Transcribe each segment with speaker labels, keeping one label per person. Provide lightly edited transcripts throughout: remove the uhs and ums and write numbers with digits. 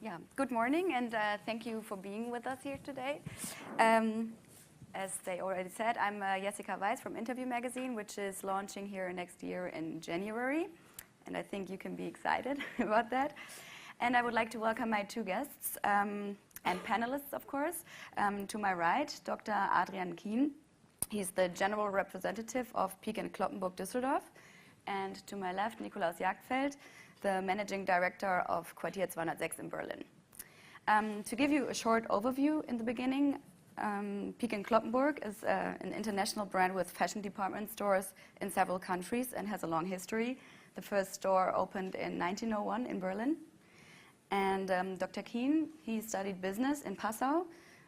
Speaker 1: Yeah, good morning, and thank you for being with us here today. As they already said, I'm Jessica Weiss from Interview Magazine, which is launching here next year in January, and I think you can be excited about that. And I would like to welcome my two guests and panelists, of course. To my right, Dr. Adrian Kien. He's the general representative of Peek & Cloppenburg Düsseldorf. And to my left, Nikolaus Jagdfeld, the managing director of Quartier 206 in Berlin. To give you a short overview in the beginning, Peek & Cloppenburg is an international brand with fashion department stores in several countries and has a long history. The first store opened in 1901 in Berlin. And Dr. Kien, he studied business in Passau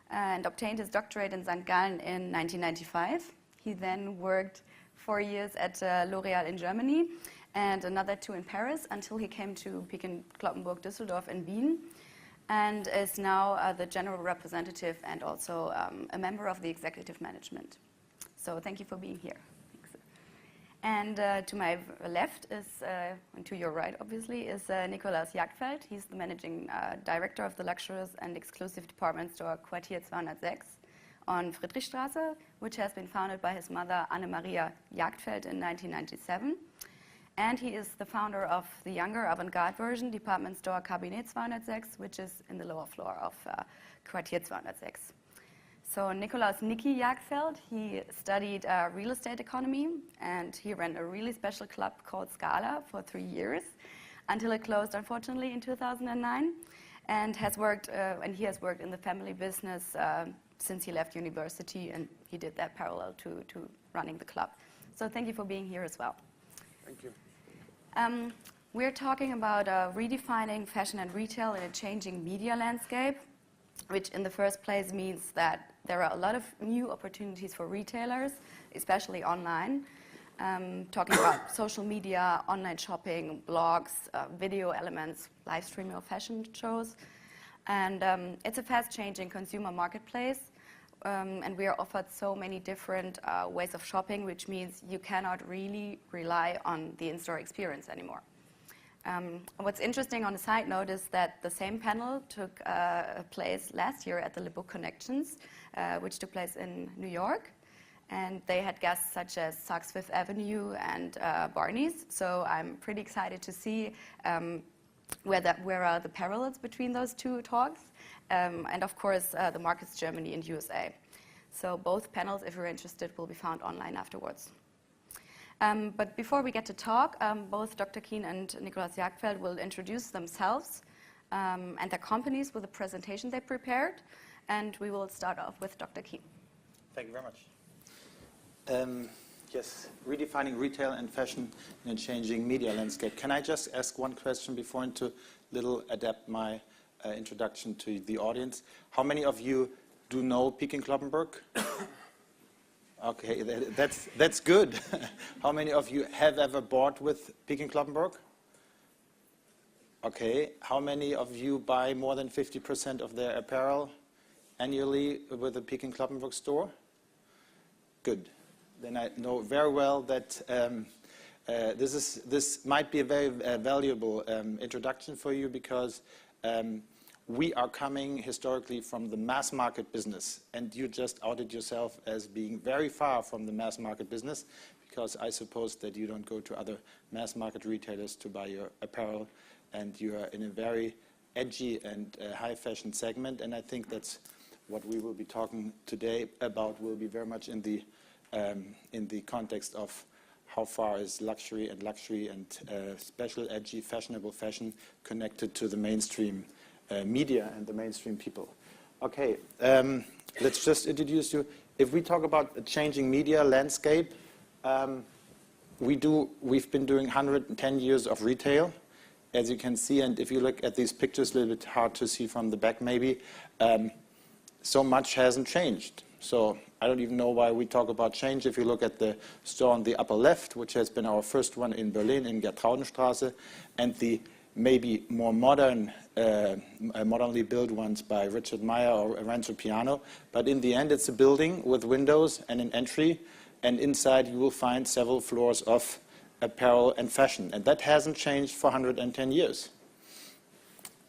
Speaker 1: and obtained his doctorate in St. Gallen in 1995. He then worked 4 years at L'Oréal in Germany and another 2 in Paris until he came to Peek & Cloppenburg Düsseldorf in Wien, and is now the general representative and also a member of the executive management. So thank you for being here. Thanks. And to my left is, and to your right obviously, is Nikolaus Jagdfeld. He's the managing director of the luxurious and exclusive department store Quartier 206 on Friedrichstraße, which has been founded by his mother Anne-Maria Jagdfeld in 1997. And he is the founder of the younger avant-garde version department store Cabinet 206, which is in the lower floor of Quartier 206. So Nikolaus Niki Jagdfeld, he studied real estate economy, and he ran a really special club called Scala for 3 years until it closed, unfortunately, in 2009, and he has worked in the family business since he left university, and he did that parallel to running the club. So thank you for being here as well.
Speaker 2: Thank you.
Speaker 1: We're talking about redefining fashion and retail in a changing media landscape, which in the first place means that there are a lot of new opportunities for retailers, especially online. Talking about social media, online shopping, blogs, video elements, live streaming of fashion shows. And it's a fast-changing consumer marketplace. And we are offered so many different ways of shopping, which means you cannot really rely on the in-store experience anymore. What's interesting on a side note is that the same panel took place last year at the Le Book Connections, which took place in New York. And they had guests such as Saks Fifth Avenue and Barney's. So I'm pretty excited to see where are the parallels between those two talks. And of course, the markets Germany and USA. So both panels, if you're interested, will be found online afterwards. But before we get to talk, both Dr. Kien and Nikolaus Jagdfeld will introduce themselves and their companies with a presentation they prepared. And we will start off with Dr. Kien.
Speaker 2: Thank you very much. Yes, redefining retail and fashion in a changing media landscape. Can I just ask one question before to adapt my introduction to the audience? How many of you do know Peek & Cloppenburg? Okay, that's good. How many of you have ever bought with Peek & Cloppenburg? Okay, how many of you buy more than 50% of their apparel annually with a Peek & Cloppenburg store? Good. Then I know very well that this might be a very valuable introduction for you, because we are coming historically from the mass market business, and you just outed yourself as being very far from the mass market business, because I suppose that you don't go to other mass market retailers to buy your apparel, and you are in a very edgy and high fashion segment, and I think that's what we will be talking today about, will be very much in the context of how far is luxury and special, edgy, fashionable fashion connected to the mainstream media and the mainstream people. Okay, let's just introduce you. If we talk about a changing media landscape, we've been doing 110 years of retail, as you can see, and if you look at these pictures, a little bit hard to see from the back maybe, so much hasn't changed. So I don't even know why we talk about change. If you look at the store on the upper left, which has been our first one in Berlin, in Gertraudenstraße, and the maybe more modernly built ones by Richard Meier or Renzo Piano. But in the end, it's a building with windows and an entry, and inside you will find several floors of apparel and fashion. And that hasn't changed for 110 years.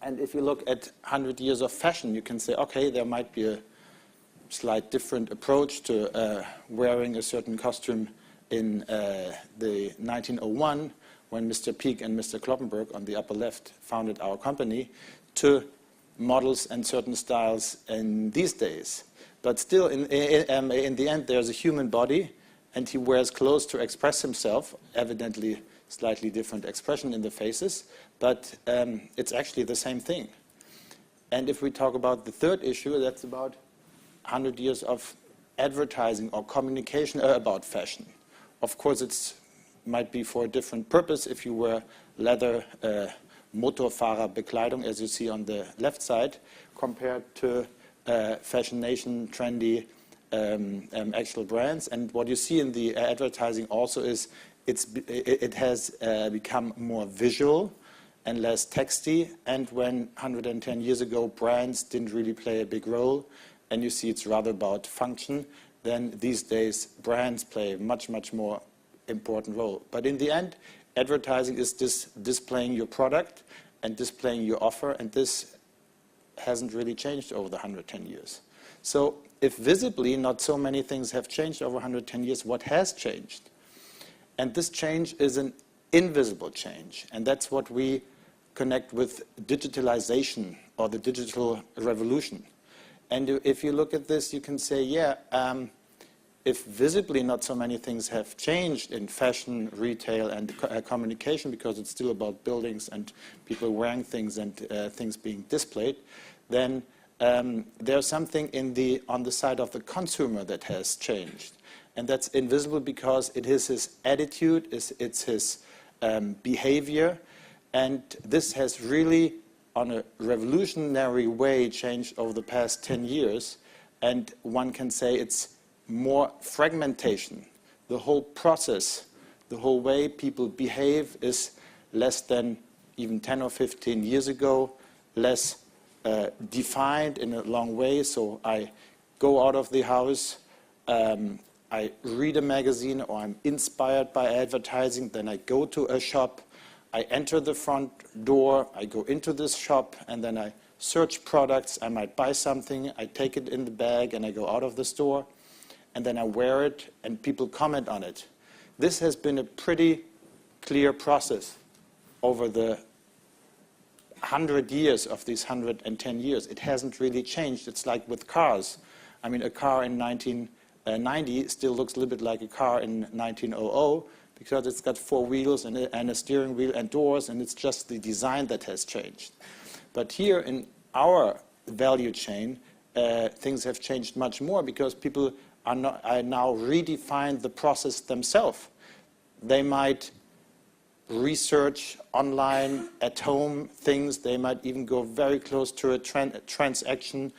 Speaker 2: And if you look at 100 years of fashion, you can say, okay, there might be a slight different approach to wearing a certain costume in the 1901, when Mr. Peak and Mr. Kloppenburg on the upper left founded our company, to models and certain styles in these days. But still, in the end, there's a human body, and he wears clothes to express himself, evidently slightly different expression in the faces, but it's actually the same thing. And if we talk about the third issue, that's about 100 years of advertising or communication about fashion. Of course, it might be for a different purpose if you wear leather Motorfahrerbekleidung, as you see on the left side, compared to Fashion Nation trendy actual brands. And what you see in the advertising also is it has become more visual and less texty. And when 110 years ago brands didn't really play a big role, and you see it's rather about function, then these days brands play a much, much more important role. But in the end, advertising is displaying your product and displaying your offer, and this hasn't really changed over the 110 years. So if visibly not so many things have changed over 110 years, what has changed? And this change is an invisible change, and that's what we connect with digitalization or the digital revolution. And if you look at this, you can say, yeah, if visibly not so many things have changed in fashion, retail, and communication, because it's still about buildings and people wearing things and things being displayed, then there's something on the side of the consumer that has changed. And that's invisible because it is his attitude, it's his behavior, and this has really, on a revolutionary way, changed over the past 10 years. And one can say it's more fragmentation. The whole process, the whole way people behave is less than even 10 or 15 years ago, less defined in a long way. So I go out of the house, I read a magazine, or I'm inspired by advertising, then I go to a shop, I enter the front door, I go into this shop, and then I search products. I might buy something, I take it in the bag, and I go out of the store, and then I wear it, and people comment on it. This has been a pretty clear process over the 100 years of these 110 years. It hasn't really changed. It's like with cars. I mean, a car in 1990 still looks a little bit like a car in 1900, because it's got 4 wheels and a steering wheel and doors, and it's just the design that has changed. But here in our value chain, things have changed much more, because people are now redefine the process themselves. They might research online, at home, things. They might even go very close to a transaction.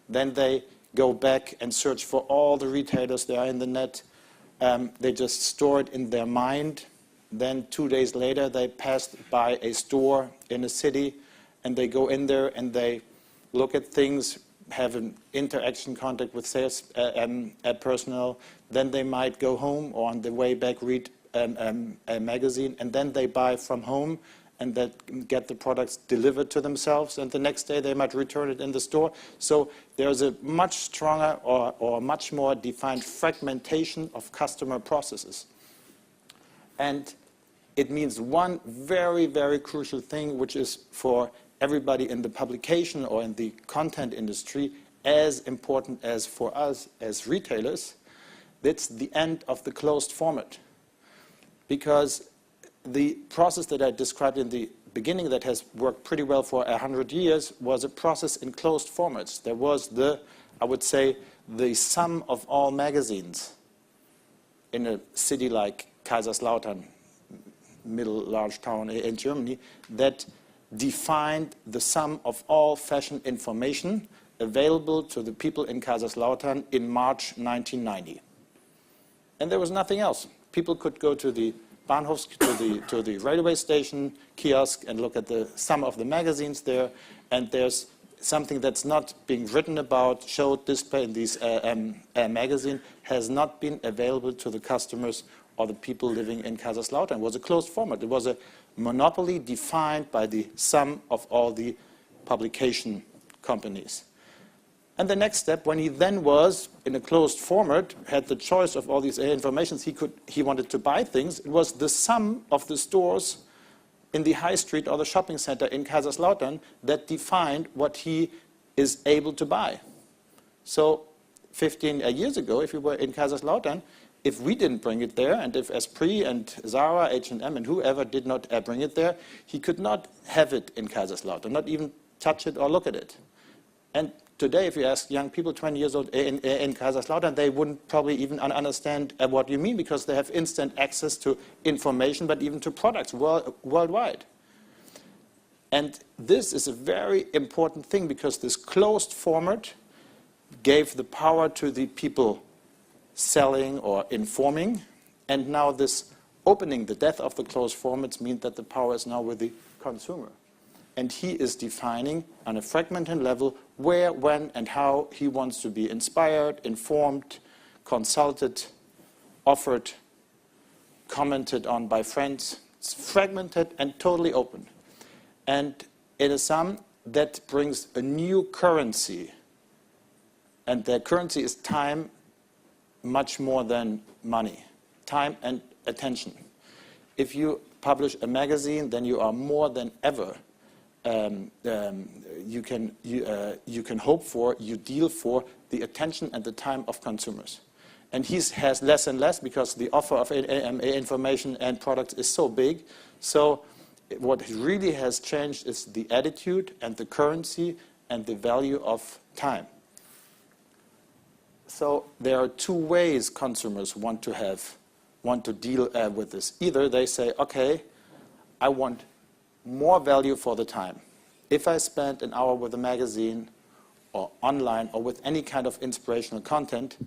Speaker 2: Then they go back and search for all the retailers that are in the net. They just store it in their mind. Then 2 days later, they pass by a store in a city, and they go in there and they look at things, have an interaction contact with sales personnel. Then they might go home, or on the way back read a magazine, and then they buy from home and that get the products delivered to themselves, and the next day they might return it in the store. So there's a much stronger or much more defined fragmentation of customer processes. And it means one very, very crucial thing, which is for everybody in the publication or in the content industry as important as for us as retailers. That's the end of the closed format. Because the process that I described in the beginning that has worked pretty well for 100 years was a process in closed formats. There was I would say, the sum of all magazines in a city like Kaiserslautern, middle large town in Germany, that defined the sum of all fashion information available to the people in Kaiserslautern in March 1990. And there was nothing else. People could go to the Bahnhofs, to the railway station kiosk, and look at the sum of the magazines there, and there's something that's not being written about, showed, displayed in these magazine, has not been available to the customers or the people living in Kaiserslautern. It was a closed format. It was a monopoly defined by the sum of all the publication companies. And the next step, when he then was in a closed format, had the choice of all these informations, he wanted to buy things, it was the sum of the stores in the high street or the shopping center in Kaiserslautern that defined what he is able to buy. So 15 years ago, if you were in Kaiserslautern, if we didn't bring it there, and if Esprit and Zara, H&M, and whoever did not bring it there, he could not have it in Kaiserslautern, not even touch it or look at it. And today, if you ask young people 20 years old in Kaiserslautern, they wouldn't probably even understand what you mean, because they have instant access to information, but even to products worldwide. And this is a very important thing, because this closed format gave the power to the people selling or informing, and now this opening, the death of the closed formats, means that the power is now with the consumer. And he is defining on a fragmented level where, when, and how he wants to be inspired, informed, consulted, offered, commented on by friends. It's fragmented and totally open. And it is some that brings a new currency. And that currency is time much more than money. Time and attention. If you publish a magazine, then you are more than ever you can hope for, you deal for the attention and the time of consumers. And he has less and less, because the offer of information and products is so big. So what really has changed is the attitude and the currency and the value of time. So there are two ways consumers want to deal with this. Either they say, okay, I want more value for the time. If I spend an hour with a magazine or online or with any kind of inspirational content,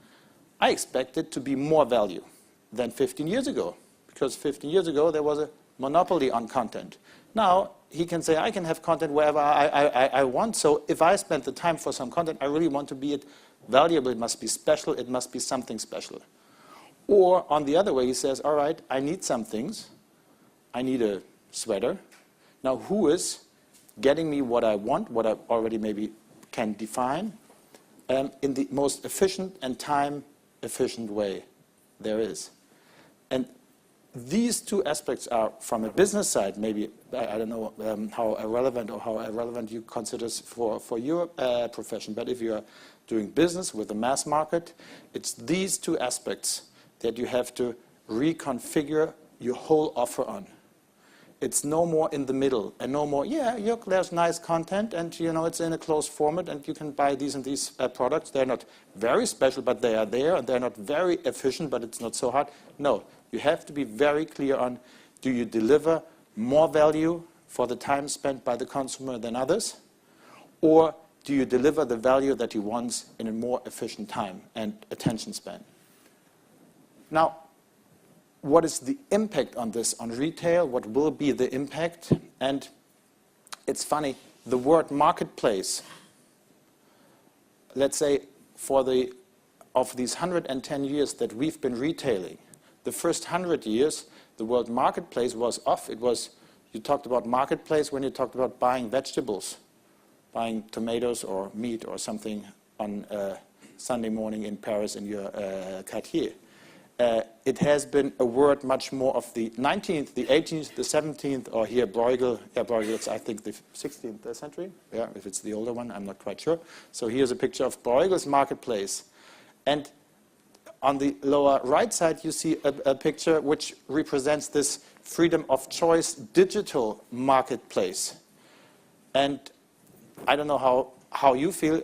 Speaker 2: I expect it to be more value than 15 years ago. Because 15 years ago, there was a monopoly on content. Now, he can say, I can have content wherever I want. So if I spend the time for some content, I really want to be it valuable. It must be special. It must be something special. Or on the other way, he says, all right, I need some things. I need a sweater. Now, who is getting me what I want, what I already maybe can define, in the most efficient and time-efficient way there is? And these two aspects are, from a business side, maybe, I don't know how relevant you consider this for your profession, but if you are doing business with the mass market, it's these two aspects that you have to reconfigure your whole offer on. It's no more in the middle, and no more, yeah, look, there's nice content, and it's in a closed format, and you can buy these and these products. They're not very special, but they are there, and they're not very efficient, but it's not so hard. No, you have to be very clear on, do you deliver more value for the time spent by the consumer than others? Or do you deliver the value that he wants in a more efficient time and attention span? Now, what is the impact on this on retail? What will be the impact? And it's funny, the word marketplace, let's say of these 110 years that we've been retailing, the first 100 years, the word marketplace was off. It was, you talked about marketplace when you talked about buying vegetables, buying tomatoes or meat or something on Sunday morning in Paris in your quartier. It has been a word much more of the 19th, the 18th, the 17th, or here Bruegel. Yeah, Bruegel, it's I think the 16th century. Yeah, if it's the older one, I'm not quite sure. So here's a picture of Bruegel's marketplace. And on the lower right side, you see a picture which represents this freedom of choice digital marketplace. And I don't know how you feel.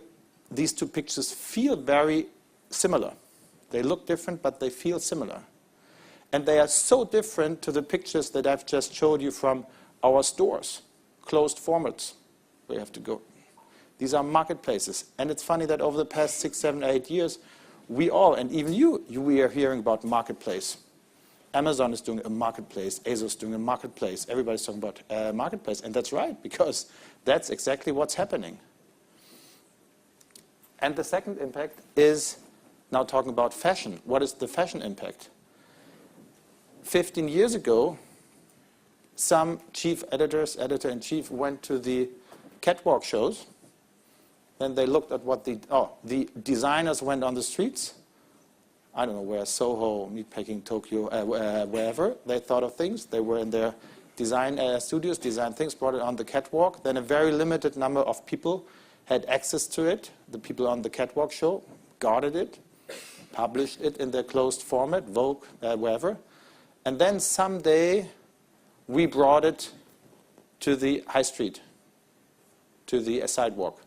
Speaker 2: These two pictures feel very similar. They look different, but they feel similar. And they are so different to the pictures that I've just showed you from our stores, closed formats. We have to go. These are marketplaces. And it's funny that over the past 6, 7, 8 years, we all, and even we are hearing about marketplace. Amazon is doing a marketplace. ASOS is doing a marketplace. Everybody's talking about a marketplace. And that's right, because that's exactly what's happening. And the second impact is now talking about fashion. What is the fashion impact? 15 years ago, some chief editors, editor-in-chief, went to the catwalk shows. Then they looked at what the designers went on the streets. I don't know where, Soho, Meatpacking, Tokyo, wherever. They thought of things. They were in their design studios, designed things, brought it on the catwalk. Then a very limited number of people had access to it. The people on the catwalk show guarded it, published it in their closed format, Vogue, wherever. And then someday we brought it to the high street, to the sidewalk.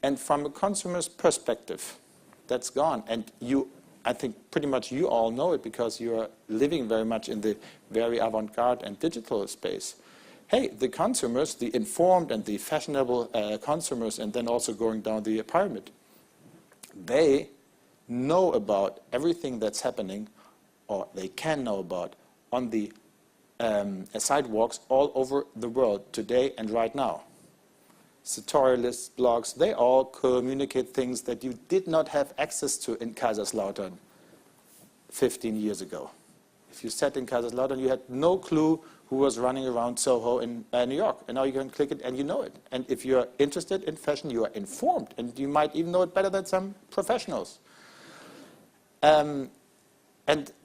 Speaker 2: And from a consumer's perspective, that's gone. And I think pretty much you all know it because you are living very much in the very avant-garde and digital space. Hey, the consumers, the informed and the fashionable consumers, and then also going down the pyramid, they know about everything that's happening, or they can know about, on the sidewalks all over the world today and right now. Sartorialists, blogs, they all communicate things that you did not have access to in Kaiserslautern 15 years ago. If you sat in Kaiserslautern, you had no clue who was running around Soho in New York. And now you can click it and you know it. And if you're interested in fashion, you are informed. And you might even know it better than some professionals. And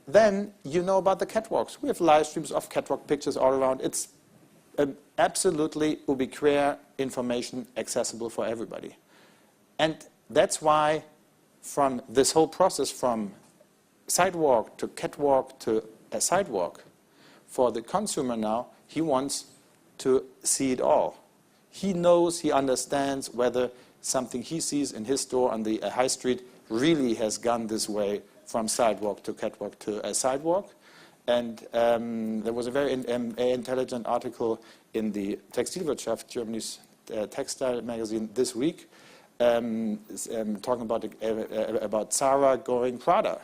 Speaker 2: then you know about the catwalks. We have live streams of catwalk pictures all around. It's absolutely ubiquitous information accessible for everybody. And that's why from this whole process, from sidewalk to catwalk to a sidewalk, for the consumer now, he wants to see it all. He knows, he understands whether something he sees in his store on the high street really has gone this way from sidewalk to catwalk to a sidewalk. And there was a very intelligent article in the Textilwirtschaft, Germany's textile magazine, this week, talking about Zara going Prada.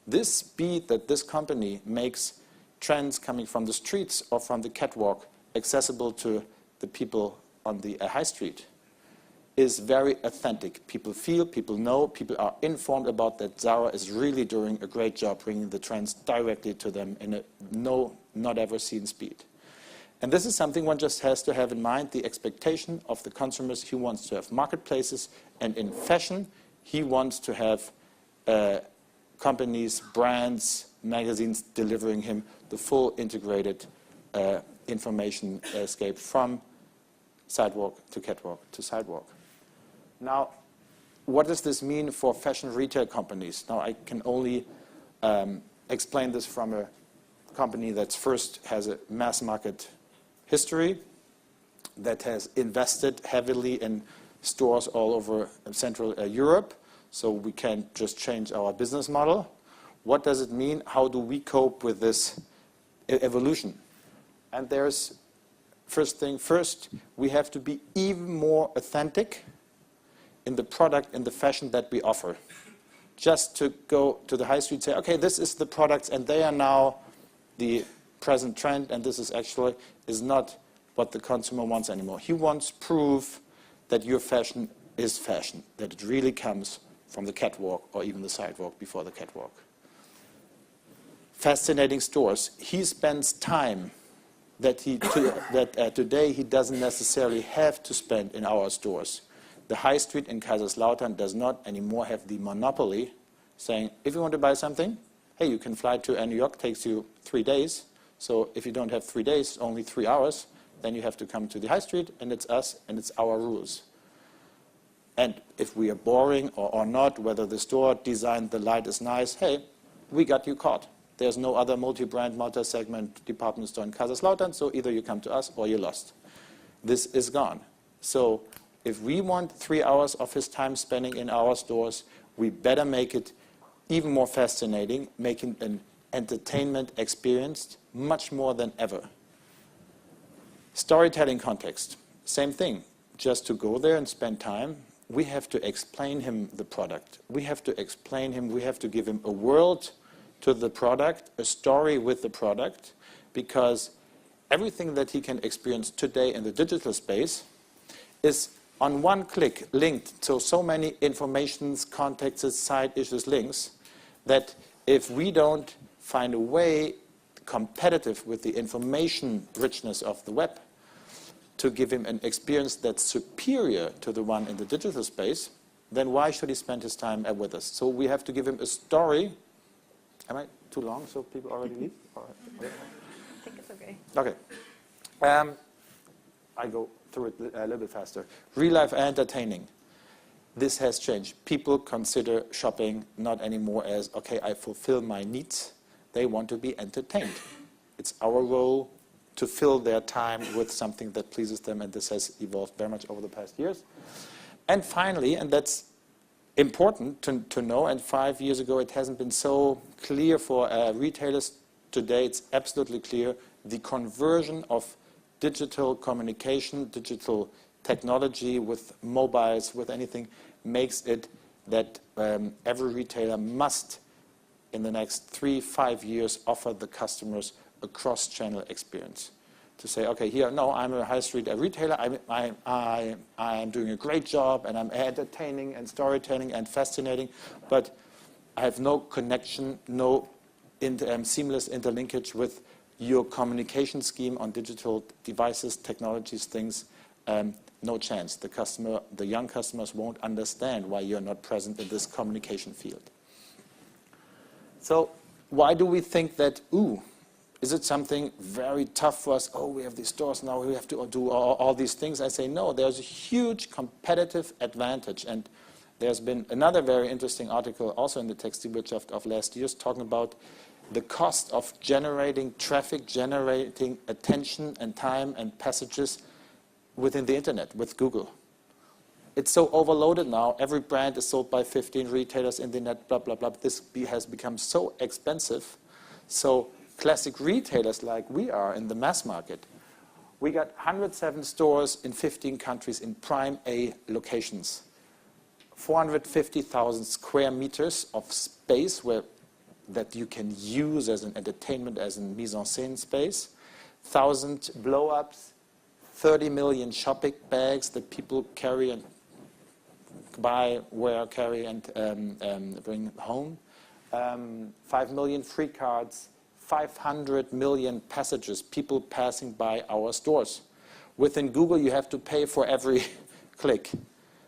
Speaker 2: This speed that this company makes trends coming from the streets or from the catwalk accessible to the people on the high street is very authentic. People feel, people know, people are informed about that Zara is really doing a great job bringing the trends directly to them in a not ever seen speed. And this is something one just has to have in mind, the expectation of the consumers. He wants to have marketplaces, and in fashion, he wants to have companies, brands, magazines delivering him the full integrated information escape from sidewalk to catwalk to sidewalk. Now, what does this mean for fashion retail companies? Now, I can only explain this from a company that first has a mass market history, that has invested heavily in stores all over Central Europe, so we can't just change our business model. What does it mean? How do we cope with this evolution? And there's, first, we have to be even more authentic in the product and the fashion that we offer. Just to go to the high street and say, okay, this is the products and they are now the present trend, and this is not what the consumer wants anymore. He wants proof that your fashion is fashion, that it really comes from the catwalk or even the sidewalk before the catwalk. Fascinating stores. He spends time that today he doesn't necessarily have to spend in our stores. The high street in Kaiserslautern does not anymore have the monopoly saying, if you want to buy something, hey, you can fly to New York, takes you 3 days. So if you don't have 3 days, only 3 hours, then you have to come to the high street, and it's us, and it's our rules. And if we are boring or not, whether the store design, the light is nice, hey, we got you caught. There's no other multi-brand, multi-segment department store in Kaiserslautern, so either you come to us or you're lost. This is gone. So if we want 3 hours of his time spending in our stores, we better make it even more fascinating, making an entertainment experience much more than ever. Storytelling context, same thing. Just to go there and spend time, we have to explain him the product. We have to explain him, we have to give him a world to the product, a story with the product, because everything that he can experience today in the digital space is on one click linked to so many informations, contexts, side issues, links, that if we don't find a way competitive with the information richness of the web to give him an experience that's superior to the one in the digital space, then why should he spend his time with us? So we have to give him a story. Am I too long so people already leave?
Speaker 1: I think it's okay.
Speaker 2: Okay. I go through it a little bit faster. Real life entertaining. This has changed. People consider shopping not anymore as, okay, I fulfill my needs. They want to be entertained. It's our role to fill their time with something that pleases them, and this has evolved very much over the past years. And finally, and that's important to know, and 5 years ago it hasn't been so clear for retailers. Today it's absolutely clear. The conversion of digital communication, digital technology with mobiles, with anything, makes it that every retailer must, in the next 3-5 years, offer the customers a cross-channel experience. To say, okay, here, no, I'm a high street retailer, I'm doing a great job, and I'm entertaining and storytelling and fascinating, but I have no connection, no seamless interlinkage with your communication scheme on digital devices, technologies, things. No chance. The young customers won't understand why you're not present in this communication field. So why do we think that, is it something very tough for us? Oh, we have these stores now, we have to do all these things. I say, no, there's a huge competitive advantage. And there's been another very interesting article also in the Textilwirtschaft of last year talking about the cost of generating traffic, generating attention and time and passages within the internet with Google. It's so overloaded now. Every brand is sold by 15 retailers in the net, blah, blah, blah. This has become so expensive. So classic retailers like we are in the mass market, we got 107 stores in 15 countries in prime A locations. 450,000 square meters of space that you can use as an entertainment, as a mise-en-scène space. 1,000 blow-ups, 30 million shopping bags that people carry and buy, wear, carry, and bring home. 5 million free cards, 500 million passages, people passing by our stores. Within Google, you have to pay for every click.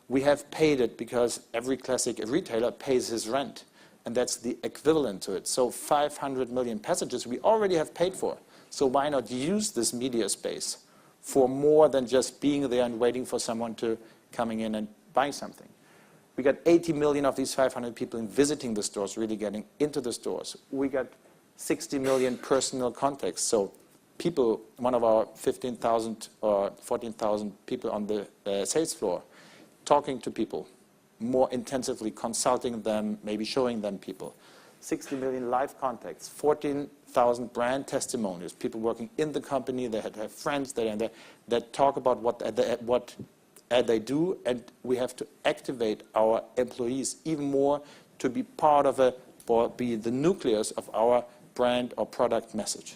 Speaker 2: We have paid it because every classic retailer pays his rent, and that's the equivalent to it. So 500 million passages we already have paid for. So why not use this media space for more than just being there and waiting for someone to coming in and buying something? We got 80 million of these 500 people in visiting the stores, really getting into the stores. We got 60 million personal contacts. So people, one of our 15,000 or 14,000 people on the sales floor, talking to people more intensively, consulting them, maybe showing them people. 60 million live contacts, 14,000 brand testimonials, people working in the company, they have friends that talk about what they do, and we have to activate our employees even more to be part of or be the nucleus of our brand or product message.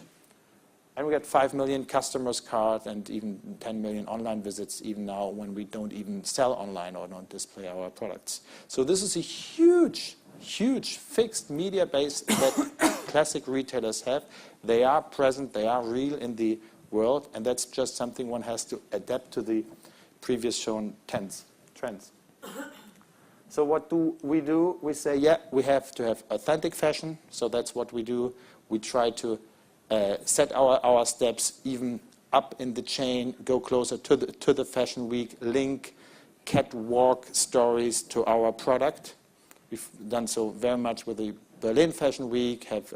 Speaker 2: And we got 5 million customers cards and even 10 million online visits even now when we don't even sell online or don't display our products. So this is a huge, huge fixed media base that classic retailers have. They are present, they are real in the world, and that's just something one has to adapt to the previous shown trends. So what do? We say, yeah, we have to have authentic fashion, so that's what we do. We try to set our steps even up in the chain, go closer to the fashion week, link catwalk stories to our product. We've done so very much with the Berlin Fashion Week, have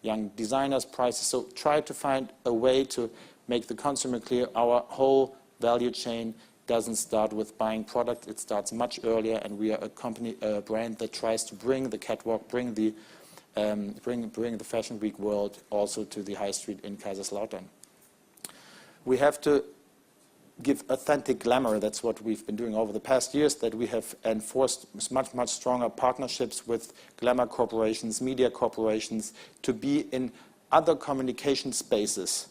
Speaker 2: young designers prizes, so try to find a way to make the consumer clear our whole value chain doesn't start with buying product, it starts much earlier, and we are a brand that tries to bring the catwalk, bring the Fashion Week world also to the high street in Kaiserslautern. We have to give authentic glamour. That's what we've been doing over the past years, that we have enforced much, much stronger partnerships with glamour corporations, media corporations, to be in other communication spaces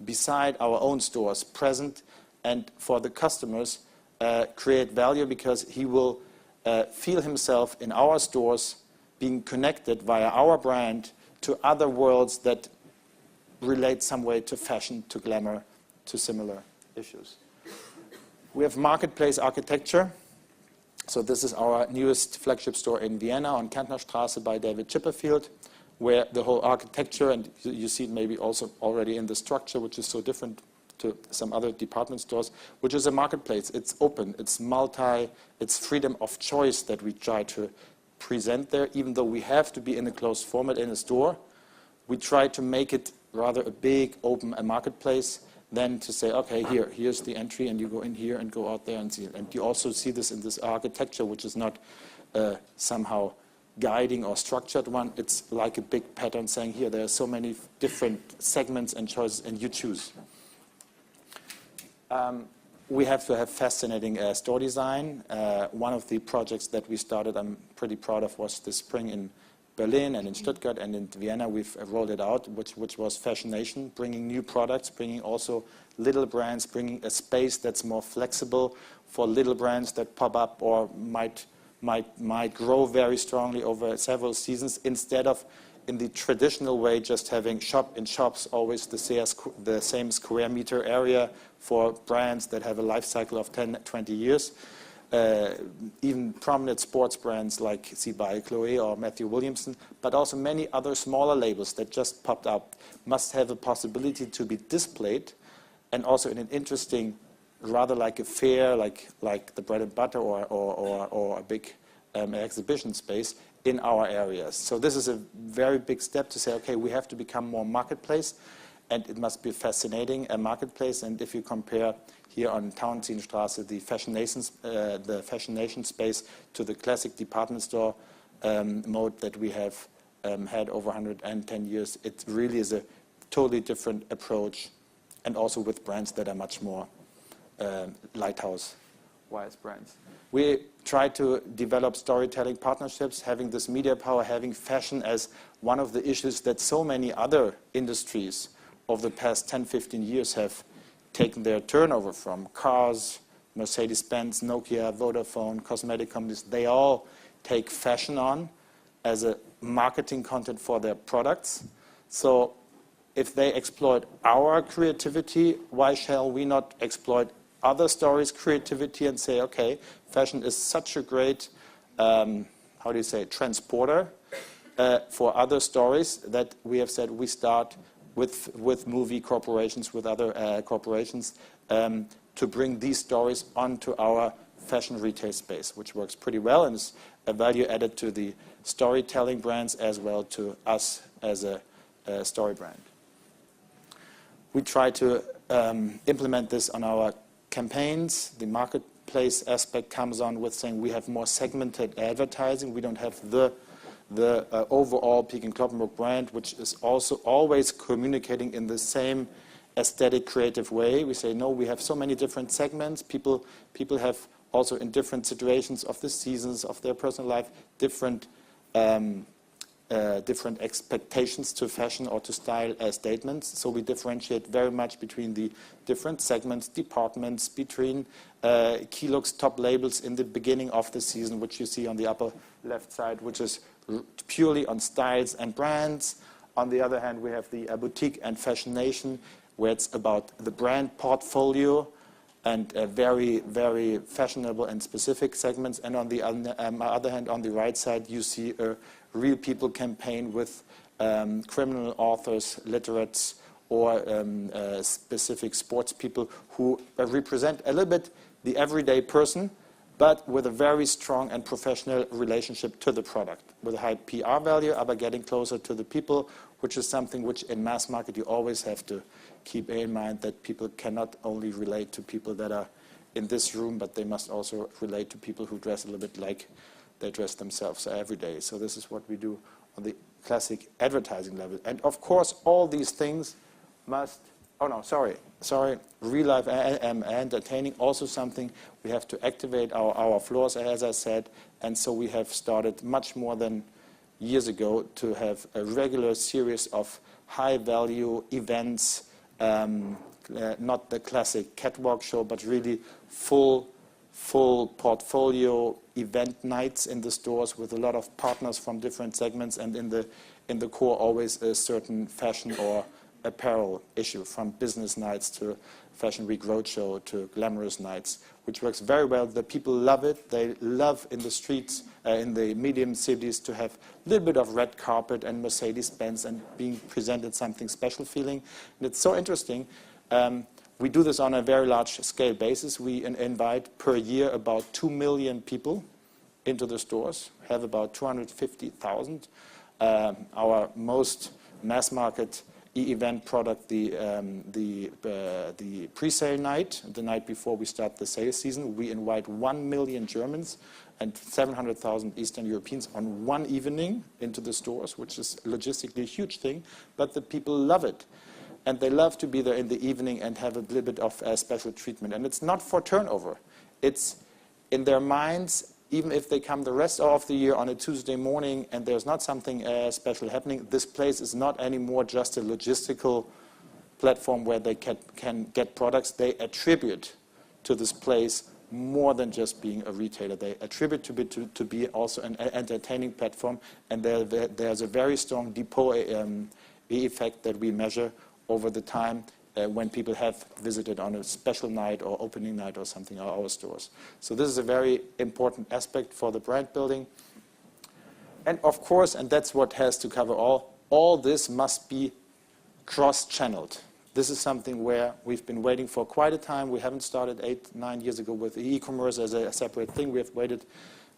Speaker 2: beside our own stores, present, and for the customers, create value, because he will feel himself in our stores being connected via our brand to other worlds that relate some way to fashion, to glamour, to similar issues. We have marketplace architecture. So this is our newest flagship store in Vienna on Kärntnerstraße by David Chipperfield, where the whole architecture, and you see it maybe also already in the structure, which is so different to some other department stores, which is a marketplace. It's open, it's multi, it's freedom of choice that we try to present there. Even though we have to be in a closed format in a store, we try to make it rather a big, open marketplace than to say, okay, here's the entry, and you go in here and go out there and see it. And you also see this in this architecture, which is not somehow guiding or structured one. It's like a big pattern saying, here, there are so many different segments and choices, and you choose. We have to have fascinating store design. One of the projects that we started, I'm pretty proud of, was this spring in Berlin and in Stuttgart and in Vienna. We've rolled it out, which was Fashion Nation, bringing new products, bringing also little brands, bringing a space that's more flexible for little brands that pop up or might grow very strongly over several seasons, instead of in the traditional way just having shop in shops, always the same square meter area for brands that have a life cycle of 10, 20 years. Even prominent sports brands like See by Chloe or Matthew Williamson, but also many other smaller labels that just popped up, must have a possibility to be displayed, and also in an interesting, rather like a fair, like the Bread and Butter or a big exhibition space in our areas. So this is a very big step to say, okay, we have to become more marketplace, and it must be fascinating, a marketplace. And if you compare here on Tauentzienstraße, the Fashion Nation space to the classic department store mode that we have had over 110 years, it really is a totally different approach, and also with brands that are much more lighthouse-wise brands. We try to develop storytelling partnerships, having this media power, having fashion as one of the issues that so many other industries of the past 10, 15 years have taken their turnover from. Cars, Mercedes-Benz, Nokia, Vodafone, cosmetic companies, they all take fashion on as a marketing content for their products. So if they exploit our creativity, why shall we not exploit other stories' creativity and say, okay, fashion is such a great, transporter for other stories, that we have said we start with movie corporations, with other corporations, to bring these stories onto our fashion retail space, which works pretty well and is a value added to the storytelling brands as well to us as a story brand. We try to implement this on our campaigns. The marketplace aspect comes on with saying we have more segmented advertising. We don't have the overall Peek & Cloppenburg brand, which is also always communicating in the same aesthetic, creative way. We say, no, we have so many different segments. People have also in different situations of the seasons of their personal life, different expectations to fashion or to style statements. So we differentiate very much between the different segments, departments, between key looks, top labels in the beginning of the season, which you see on the upper left side, which is purely on styles and brands. On the other hand, we have the boutique and Fashion Nation, where it's about the brand portfolio and very, very fashionable and specific segments. And on the other hand, on the right side, you see a real people campaign with criminal authors, literates, or specific sports people who represent a little bit the everyday person, but with a very strong and professional relationship to the product, with a high PR value, but getting closer to the people, which is something which in mass market you always have to keep in mind, that people cannot only relate to people that are in this room, but they must also relate to people who dress a little bit like they dress themselves every day. So this is what we do on the classic advertising level. And of course, all these things must, real life entertaining, also something we have to activate our floors, as I said. And so we have started much more than years ago to have a regular series of high-value events, not the classic catwalk show, but really full portfolio event nights in the stores with a lot of partners from different segments, and in the core always a certain fashion or apparel issue, from business nights to Fashion Week Roadshow to glamorous nights, which works very well. The people love it. They love in the streets, in the medium cities, to have a little bit of red carpet and Mercedes-Benz and being presented something special feeling. And it's so interesting. We do this on a very large scale basis. We invite per year about 2 million people into the stores, have about 250,000. Our most mass market event product, the pre-sale night, the night before we start the sales season, we invite 1 million Germans and 700,000 Eastern Europeans on one evening into the stores, which is logistically a huge thing, but the people love it. And they love to be there in the evening and have a little bit of special treatment. And it's not for turnover. It's in their minds, even if they come the rest of the year on a Tuesday morning and there's not something special happening, this place is not anymore just a logistical platform where they can get products. They attribute to this place more than just being a retailer. They attribute to be also an entertaining platform, and there's a very strong depot effect that we measure over the time when people have visited on a special night or opening night or something our stores. So this is a very important aspect for the brand building. And of course, and that's what has to cover all this must be cross-channeled. This is something where we've been waiting for quite a time. We haven't started 8-9 years ago with e-commerce as a separate thing. We have waited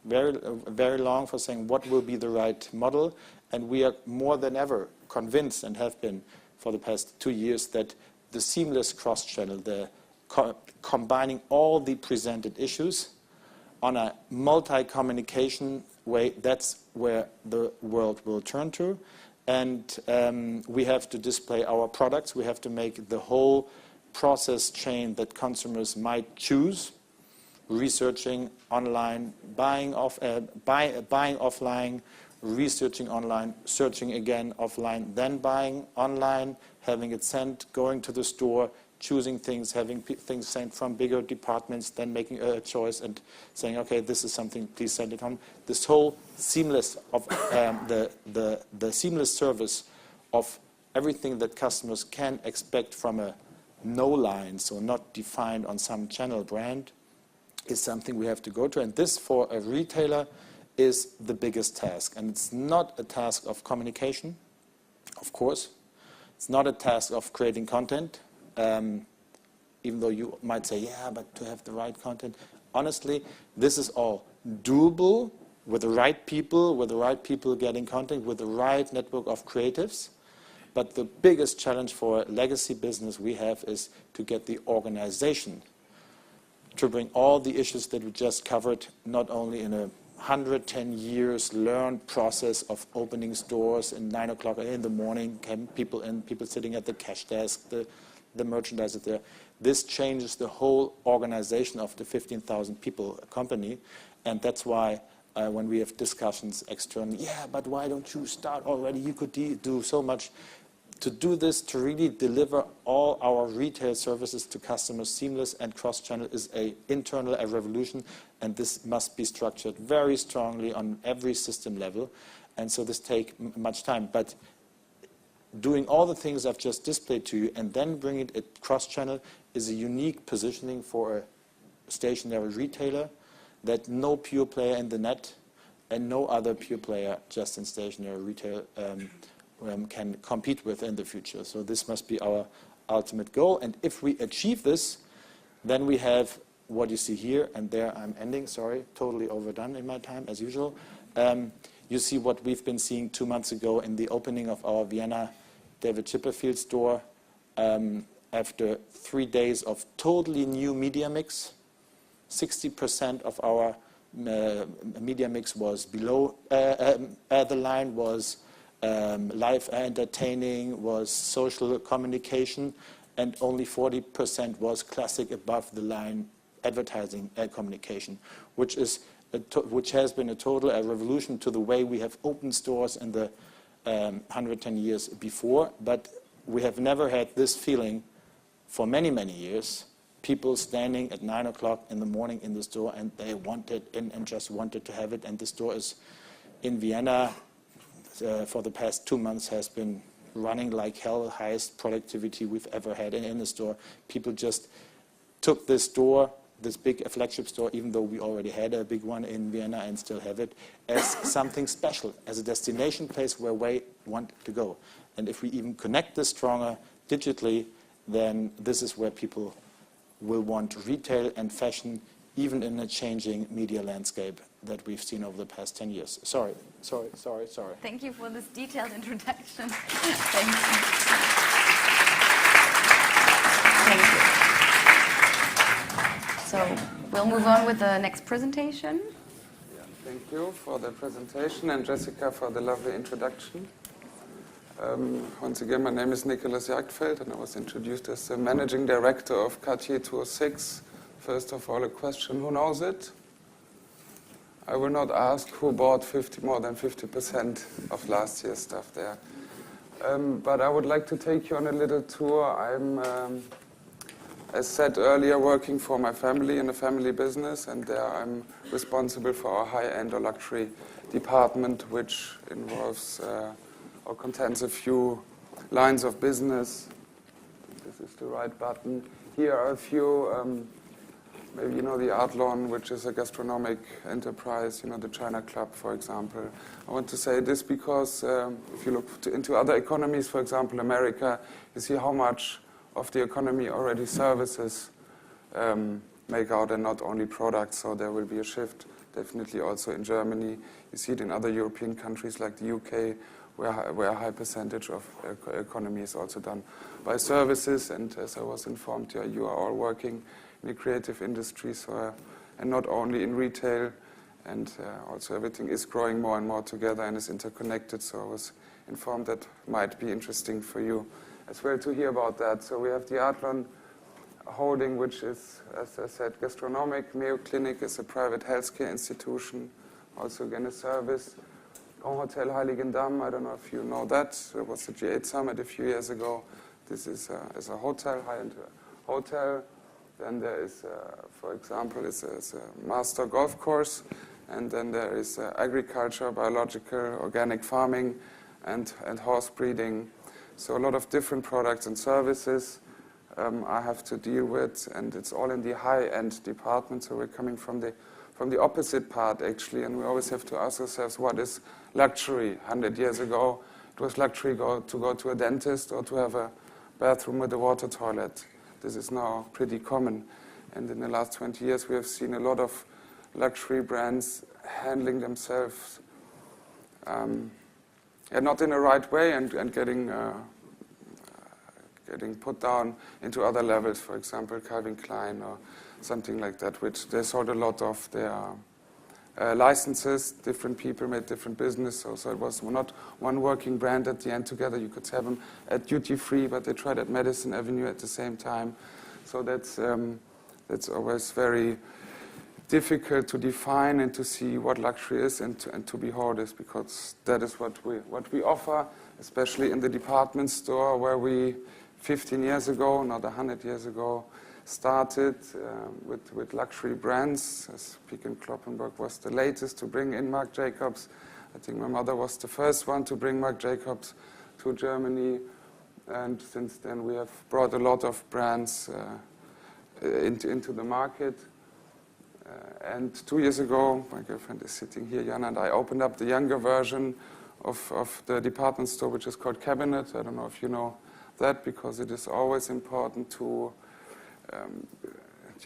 Speaker 2: very long for saying what will be the right model. And we are more than ever convinced, and have been for the past 2 years, that the seamless cross-channel, the combining all the presented issues on a multi-communication way, that's where the world will turn to. And we have to display our products. We have to make the whole process chain that consumers might choose, researching online, buying offline, researching online, searching again offline, then buying online, having it sent, going to the store, choosing things, having things sent from bigger departments, then making a choice and saying, okay, this is something, please send it home. This whole seamless of the seamless service of everything that customers can expect from a no line, so not defined on some channel brand, is something we have to go to. And this, for a retailer, is the biggest task. And it's not a task of communication, of course. It's not a task of creating content, even though you might say, yeah, but to have the right content. Honestly, this is all doable with the right people getting content, with the right network of creatives. But the biggest challenge for a legacy business we have is to get the organization to bring all the issues that we just covered, not only in a 110 years learned process of opening stores at 9 o'clock in the morning, people in, people sitting at the cash desk, the merchandiser there. This changes the whole organization of the 15,000 people company, and that's why when we have discussions externally, yeah, but why don't you start already? You could do so much. To do this, to really deliver all our retail services to customers seamless and cross-channel is a revolution, and this must be structured very strongly on every system level, and so this takes much time. But doing all the things I've just displayed to you and then bringing it cross-channel is a unique positioning for a stationary retailer that no pure player in the net and no other pure player just in stationary retail can compete with in the future. So this must be our ultimate goal. And if we achieve this, then we have what you see here, and there I'm ending, sorry, totally overdone in my time as usual. You see what we've been seeing 2 months ago in the opening of our Vienna David Chipperfield store. After 3 days of totally new media mix, 60% of our media mix was below the line, was live entertaining, was social communication, and only 40% was classic above the line advertising communication, which has been a total revolution to the way we have opened stores in the 110 years before. But we have never had this feeling for many, many years. People standing at 9 o'clock in the morning in the store, and they wanted and just wanted to have it. And the store is in Vienna for the past 2 months has been running like hell, highest productivity we've ever had in the store. People just took this store, this big flagship store, even though we already had a big one in Vienna and still have it, as something special, as a destination place where we want to go. And if we even connect this stronger digitally, then this is where people will want retail and fashion, even in a changing media landscape that we've seen over the past 10 years. Sorry.
Speaker 1: Thank you for this detailed introduction. Thank you. Thank you. So we'll move on with the next presentation.
Speaker 3: Yeah, thank you for the presentation and Jessica for the lovely introduction. Once again, my name is Nicholas Jagdfeld and I was introduced as the Managing Director of Cartier 206. First of all, a question, who knows it? I will not ask who bought more than 50% of last year's stuff there. But I would like to take you on a little tour. I'm, as said earlier, working for my family in a family business, and there I'm responsible for our high-end or luxury department, which involves or contains a few lines of business. This is the right button. Here are a few, maybe you know the Adlon, which is a gastronomic enterprise, you know, the China Club, for example. I want to say this because if you look into other economies, for example, America, you see how much of the economy already services make out and not only products. So there will be a shift, definitely also in Germany. You see it in other European countries like the UK, where a high percentage of economy is also done by services. And as I was informed, you are all working in the creative industry, so, and not only in retail. And also everything is growing more and more together and is interconnected. So I was informed that might be interesting for you as well to hear about that. So we have the Adlon holding, which is, as I said, gastronomic. Mayo Clinic is a private healthcare institution, also again a service. Grand Hotel Heiligendamm, I don't know if you know that. There was the G8 Summit a few years ago. This is a hotel, high-end hotel. Then there is, for example, is a master golf course. And then there is agriculture, biological, organic farming, and horse breeding. So a lot of different products and services I have to deal with, and it's all in the high-end department. So we're coming from the opposite part, actually, and we always have to ask ourselves, what is luxury? 100 years ago, it was luxury to go to a dentist or to have a bathroom with a water toilet. This is now pretty common. And in the last 20 years, we have seen a lot of luxury brands handling themselves not in the right way and getting put down into other levels, for example, Calvin Klein or something like that, which they sold a lot of their licenses. Different people made different business, so it was not one working brand at the end together. You could have them at duty free, but they tried at Madison Avenue at the same time. So that's always very difficult to define and to see what luxury is and to behold this, because that is what we offer, especially in the department store where we 15 years ago, not 100 years ago, started with luxury brands. As Peek & Cloppenburg was the latest to bring in Marc Jacobs. I think my mother was the first one to bring Marc Jacobs to Germany. And since then we have brought a lot of brands into the market. And 2 years ago, my girlfriend is sitting here, Jana, and I opened up the younger version of the department store, which is called Cabinet. I don't know if you know that, because it is always important to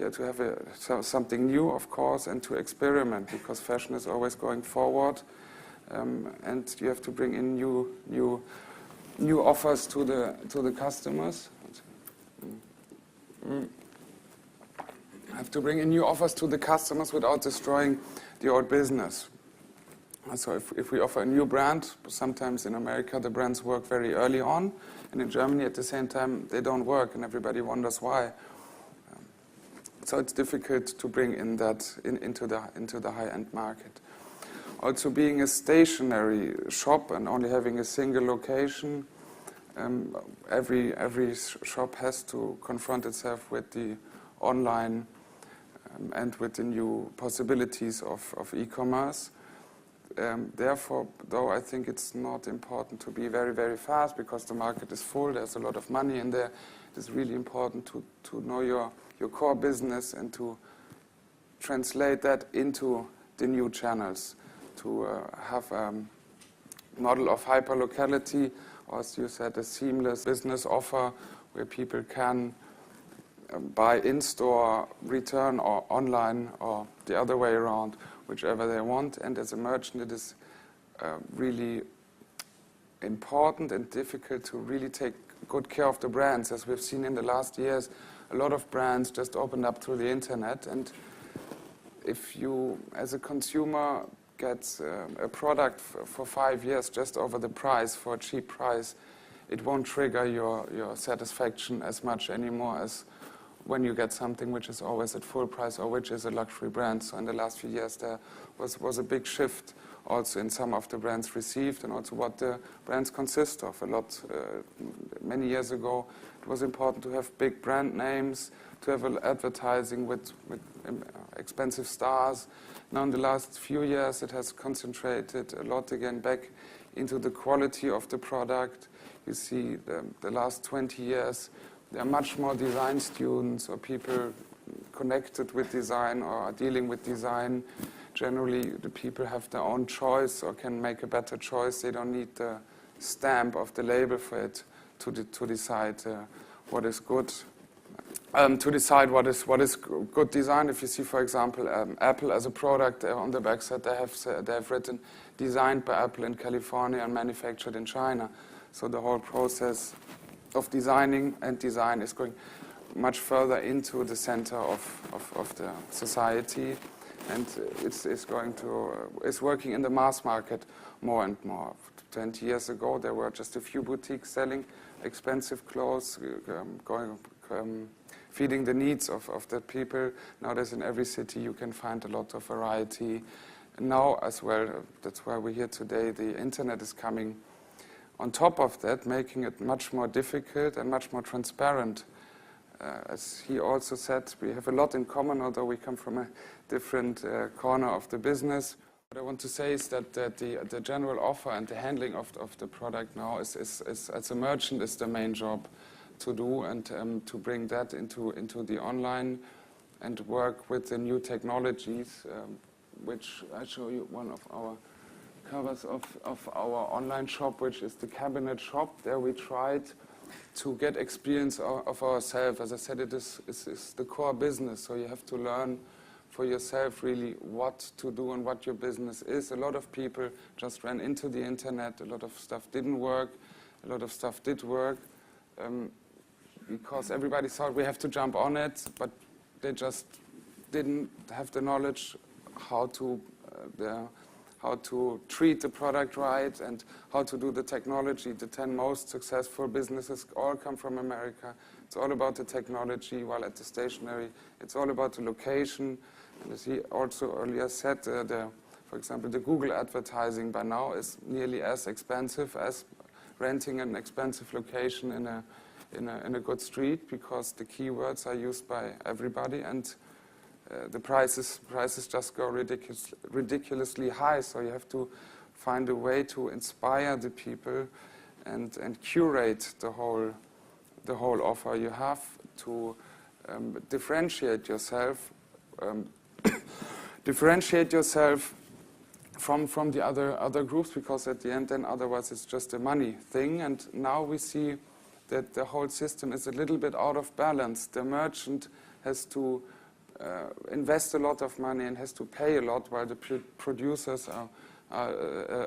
Speaker 3: have something new, of course, and to experiment, because fashion is always going forward, and you have to bring in new offers to the customers. Have to bring in new offers to the customers without destroying the old business. So if we offer a new brand, sometimes in America the brands work very early on, and in Germany at the same time they don't work, and everybody wonders why. So it's difficult to bring in that into the high-end market. Also, being a stationary shop and only having a single location, every shop has to confront itself with the online and with the new possibilities of e-commerce. therefore, though I think it's not important to be very, very fast because the market is full, there's a lot of money in there. It is really important to know your core business and to translate that into the new channels, to have a model of hyperlocality, or as you said, a seamless business offer where people can buy in-store, return or online, or the other way around, whichever they want. And as a merchant, it is really important and difficult to really take good care of the brands. As we've seen in the last years, a lot of brands just opened up through the internet. And if you, as a consumer, get a product for 5 years just over the price, for a cheap price, it won't trigger your satisfaction as much anymore as when you get something which is always at full price or which is a luxury brand. So in the last few years there was a big shift also in some of the brands received and also what the brands consist of. Many years ago it was important to have big brand names, to have advertising with expensive stars. Now in the last few years it has concentrated a lot again back into the quality of the product. You see the last 20 years there are much more design students or people connected with design or are dealing with design. Generally, the people have their own choice or can make a better choice. They don't need the stamp of the label for it to decide what is good. To decide what is good design. If you see, for example, Apple as a product on the backside, they have written designed by Apple in California and manufactured in China. So the whole process of designing and design is going much further into the center of the society, and it's working in the mass market more and more. 20 years ago, there were just a few boutiques selling expensive clothes, feeding the needs of the people. Nowadays, in every city, you can find a lot of variety. And now, as well, that's why we're here today. The internet is coming on top of that, making it much more difficult and much more transparent. As he also said, we have a lot in common, although we come from a different corner of the business. What I want to say is that the general offer and the handling of the product now is as a merchant is the main job to do, and to bring that into the online and work with the new technologies, which I show you one of our covers of our online shop, which is the cabinet shop. There we tried to get experience of ourselves. As I said, it's the core business, so you have to learn for yourself really what to do and what your business is. A lot of people just ran into the internet. A lot of stuff didn't work. A lot of stuff did work because everybody thought we have to jump on it, but they just didn't have the knowledge how to treat the product right and how to do the technology. The 10 most successful businesses all come from America. It's all about the technology, while at the stationery, it's all about the location. And as he also earlier said, for example, the Google advertising by now is nearly as expensive as renting an expensive location in a good street, because the keywords are used by everybody, and the prices just go ridiculously high. So you have to find a way to inspire the people and curate the whole offer. You have to differentiate yourself from the other groups, because at the end then otherwise it's just a money thing. And now we see that the whole system is a little bit out of balance. The merchant has to invest a lot of money and has to pay a lot, while the producers are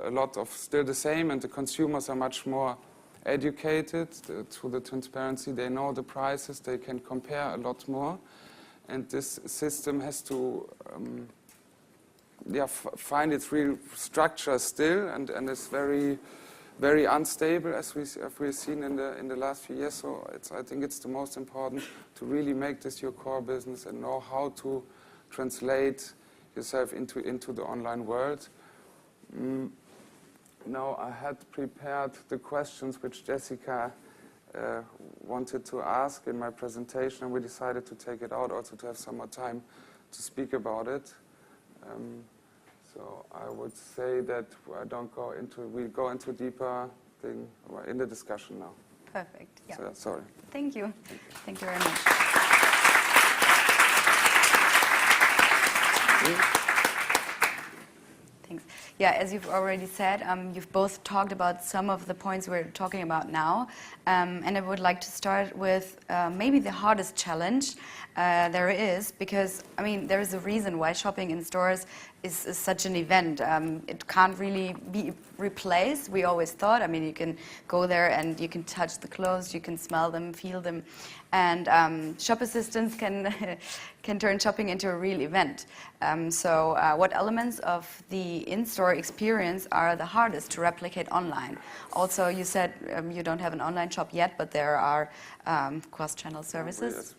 Speaker 3: a lot of still the same, and the consumers are much more educated through the transparency. They know the prices, they can compare a lot more, and this system has to find its real structure still, and is very, very unstable, as we've seen in the last few years. So I think it's the most important to really make this your core business and know how to translate yourself into the online world. Now, I had prepared the questions which Jessica wanted to ask in my presentation, and we decided to take it out also to have some more time to speak about it. So I would say that we go into deeper thing in the discussion now.
Speaker 1: Perfect. Yeah.
Speaker 3: So, sorry.
Speaker 1: Thank you. Thank you very much. Thanks. Yeah, as you've already said, you've both talked about some of the points we're talking about now. And I would like to start with maybe the hardest challenge there is, because, I mean, there is a reason why shopping in stores is such an event. It can't really be replaced, we always thought. I mean, you can go there and you can touch the clothes, you can smell them, feel them. And shop assistants can turn shopping into a real event. So what elements of the in-store experience are the hardest to replicate online? Also, you said you don't have an online shop yet, but there are cross-channel services.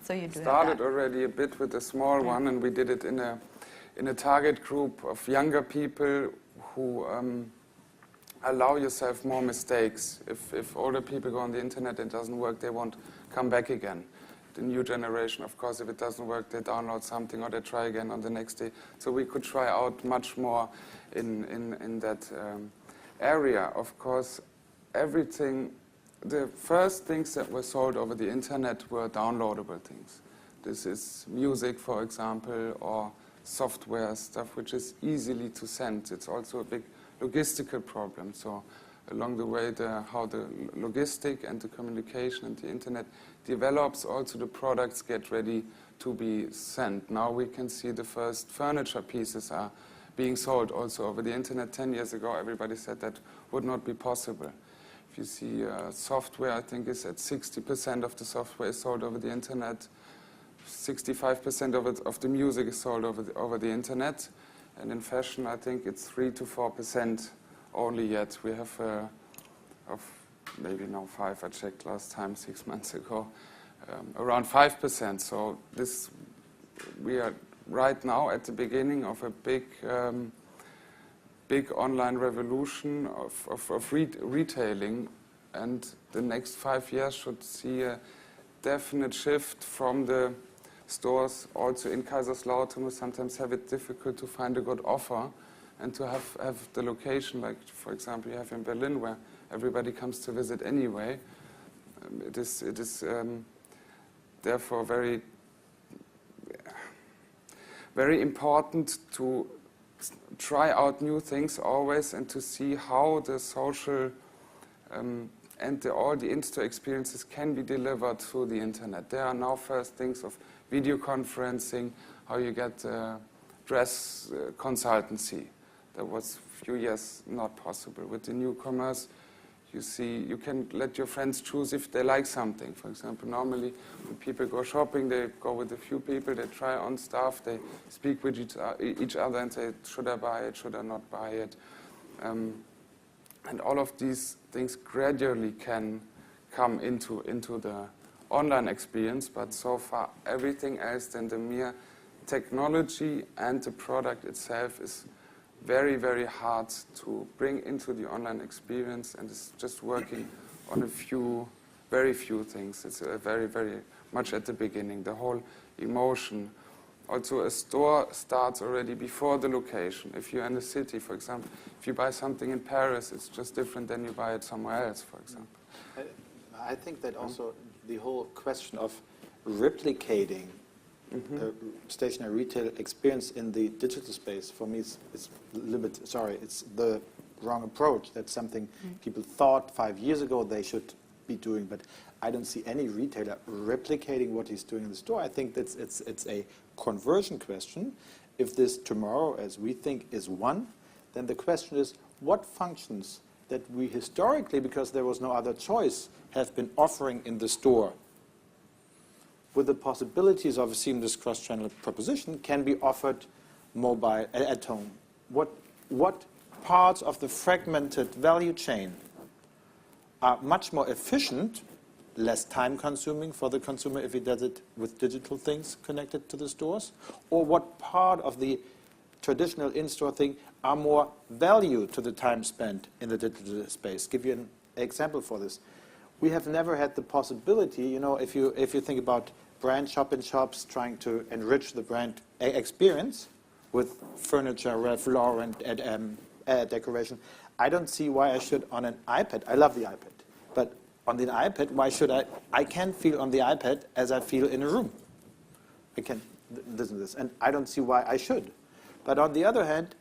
Speaker 3: So you started already a bit with a small one, and we did it in a target group of younger people who allow yourself more mistakes. If older people go on the internet and it doesn't work, they won't come back again. The new generation, of course, if it doesn't work, they download something or they try again on the next day. So we could try out much more in that area. Of course, the first things that were sold over the internet were downloadable things. This is music, for example, or software stuff which is easily to send. It's also a big logistical problem. So along the way, how the logistic and the communication and the internet develops, also the products get ready to be sent. Now we can see the first furniture pieces are being sold also over the internet. 10 years ago, everybody said that would not be possible. If you see software, I think it's at 60% of the software is sold over the internet. 65% of the music is sold over the internet. And in fashion, I think it's 3 to 4% only yet. We have of maybe now 5, I checked last time 6 months ago, around 5%. So we are right now at the beginning of a big online revolution of retailing, and the next 5 years should see a definite shift from the stores also in Kaiserslautern, who sometimes have it difficult to find a good offer, and to have the location, like for example you have in Berlin, where everybody comes to visit anyway. It is therefore very, very important to try out new things always, and to see how the social and all the in-store experiences can be delivered through the internet. There are now first things of video conferencing, how you get dress consultancy. That was a few years not possible. With the newcomers, you can let your friends choose if they like something. For example, normally when people go shopping, they go with a few people, they try on stuff, they speak with each other and say, should I buy it, should I not buy it? And all of these things gradually can come into the online experience, but so far everything else than the mere technology and the product itself is very, very hard to bring into the online experience, and it's just working on very few things. It's very, very much at the beginning, the whole emotion. Also, a store starts already before the location. If you're in a city, for example, if you buy something in Paris, it's just different than you buy it somewhere else, for example.
Speaker 2: I think that also the whole question of replicating the stationary retail experience in the digital space, for me, is a little bit, it's the wrong approach. That's something people thought 5 years ago they should be doing, but I don't see any retailer replicating what he's doing in the store. I think that it's a conversion question. If this tomorrow, as we think, is one, then the question is what functions that we historically, because there was no other choice, have been offering in the store, with the possibilities of a seamless cross-channel proposition, can be offered mobile at home. What parts of the fragmented value chain are much more efficient, less time-consuming for the consumer if he does it with digital things connected to the stores? Or what part of the traditional in-store thing are more value to the time spent in the digital space? Give you an example for this. We have never had the possibility, if you think about brand shop-in-shops trying to enrich the brand experience, with furniture, Ralph Lauren, decoration. I don't see why I should on an iPad. I love the iPad. But on the iPad, why should I? I can feel on the iPad as I feel in a room. I can this and this. And I don't see why I should. But on the other hand,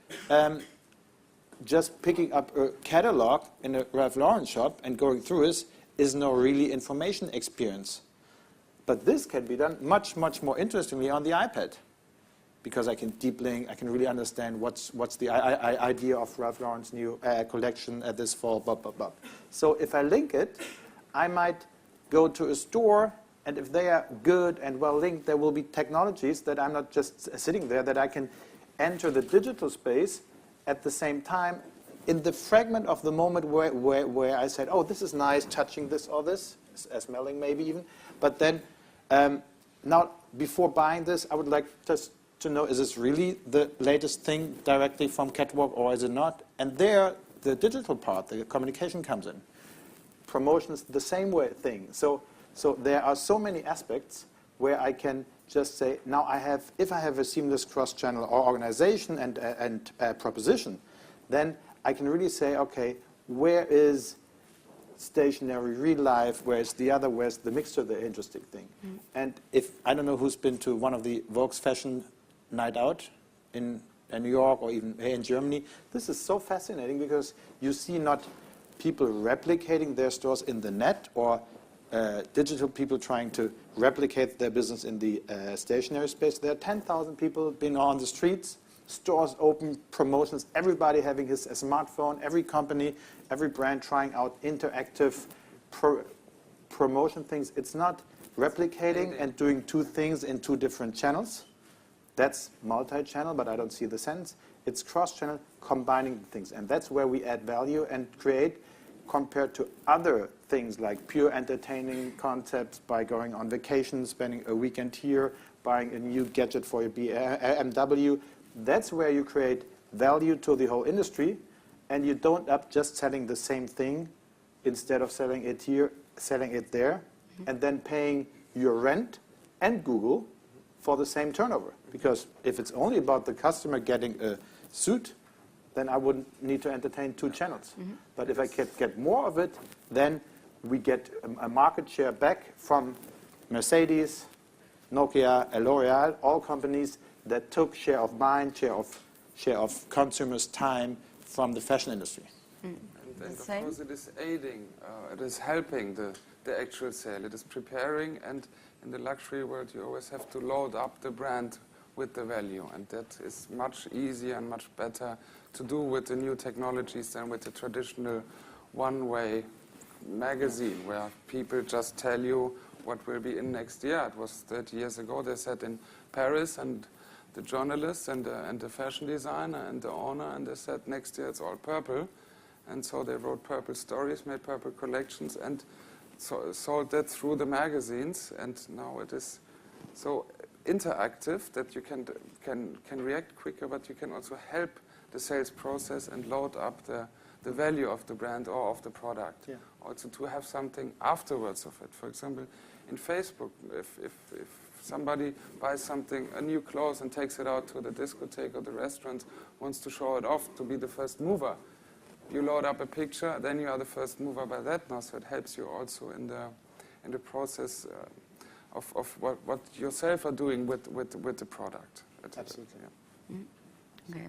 Speaker 2: just picking up a catalog in a Ralph Lauren shop and going through this is no really information experience. But this can be done much, much more interestingly on the iPad, because I can deep link, I can really understand what's the idea of Ralph Lauren's new collection this fall, blah, blah, blah. So if I link it, I might go to a store, and if they are good and well linked, there will be technologies that I'm not just sitting there, that I can enter the digital space at the same time in the fragment of the moment where I said, oh, this is nice, touching this or this, smelling maybe even. But then, now, before buying this, I would like just to know, is this really the latest thing directly from Catwalk or is it not? And there, the digital part, the communication comes in. Promotions, the same way thing. So there are so many aspects where I can just say, now if I have a seamless cross-channel or organization and proposition, then I can really say, okay, where is stationary, real life, where's the other, where's the mixture, the interesting thing. And if, I don't know who's been to one of the Vogue's fashion night out in New York or even here in Germany, this is so fascinating because you see not people replicating their stores in the net or digital people trying to replicate their business in the stationary space. There are 10,000 people being on the streets, stores open, promotions, everybody having a smartphone, every company, every brand trying out interactive promotion things. It's not replicating and doing two things in two different channels. That's multi-channel, but I don't see the sense. It's cross-channel, combining things. And that's where we add value and create, compared to other things like pure entertaining concepts by going on vacation, spending a weekend here, buying a new gadget for your BMW. That's where you create value to the whole industry, and you don't up just selling the same thing instead of selling it here, selling it there, and then paying your rent and Google for the same turnover. Because if it's only about the customer getting a suit, then I wouldn't need to entertain two channels. But if I get more of it, then we get a market share back from Mercedes, Nokia, L'Oreal, all companies that took share of mind, share of consumers' time from the fashion industry.
Speaker 3: And of course it is aiding, it is helping the actual sale. It is preparing, and in the luxury world you always have to load up the brand with the value, and that is much easier and much better to do with the new technologies than with the traditional one-way magazine where people just tell you what will be in next year. It was 30 years ago, they said in Paris, and the journalists and the fashion designer and the owner, and they said next year it's all purple. And so they wrote purple stories, made purple collections, and sold that through the magazines. And now it is so interactive that you can react quicker, but you can also help the sales process and load up the value of the brand or of the product. Yeah. Also to have something afterwards of it. For example, in Facebook, if somebody buys something, a new clothes, and takes it out to the discotheque or the restaurant, wants to show it off to be the first mover, you load up a picture, then you are the first mover by that now, so it helps you also in the process of what yourself are doing with the product.
Speaker 2: Absolutely.
Speaker 3: Yeah.
Speaker 1: Okay.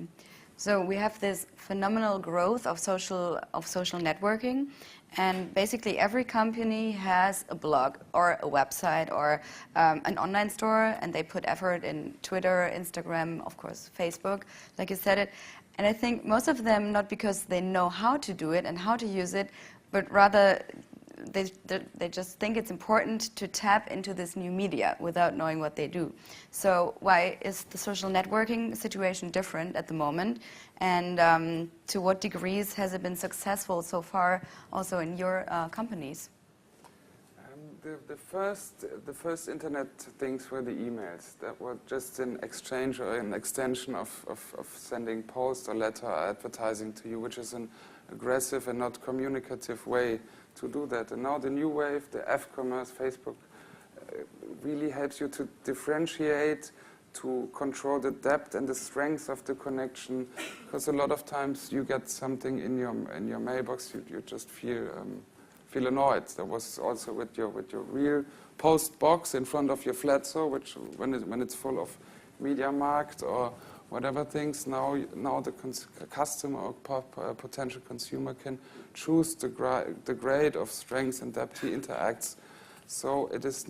Speaker 1: So we have this phenomenal growth of social networking, and basically every company has a blog or a website or an online store, and they put effort in Twitter, Instagram, of course, Facebook, like you said it. And I think most of them, not because they know how to do it and how to use it, but rather they just think it's important to tap into this new media without knowing what they do. So why is the social networking situation different at the moment? And to what degrees has it been successful so far also in your companies?
Speaker 3: The first internet things were the emails. That were just an exchange or an extension of sending post or letter or advertising to you, which is an aggressive and not communicative way to do that. And now the new wave, the F-commerce, Facebook, really helps you to differentiate to control the depth and the strength of the connection, because a lot of times you get something in your mailbox, you just feel annoyed. There was also with your real post box in front of your Flatso, which when it's full of MediaMarkt or whatever things, now the customer or potential consumer can choose the grade of strength and depth he interacts. So it is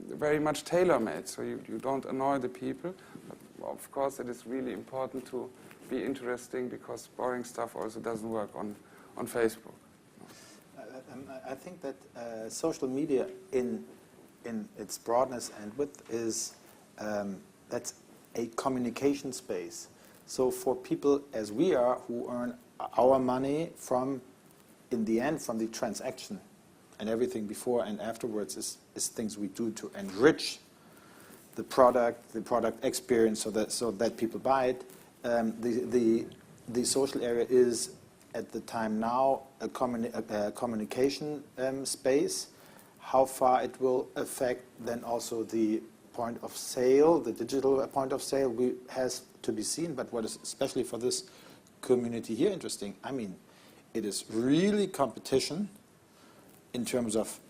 Speaker 3: very much tailor-made, so you don't annoy the people. But of course, it is really important to be interesting, because boring stuff also doesn't work on Facebook.
Speaker 2: I think that social media in its broadness and width is that's a communication space. So for people as we are, who earn our money in the end, from the transaction, and everything before and afterwards is things we do to enrich the product experience, so that people buy it. The social area is at the time now a communication space. How far it will affect then also the point of sale, the digital point of sale, has to be seen. But what is especially for this community here interesting, I mean, it is really competition in terms of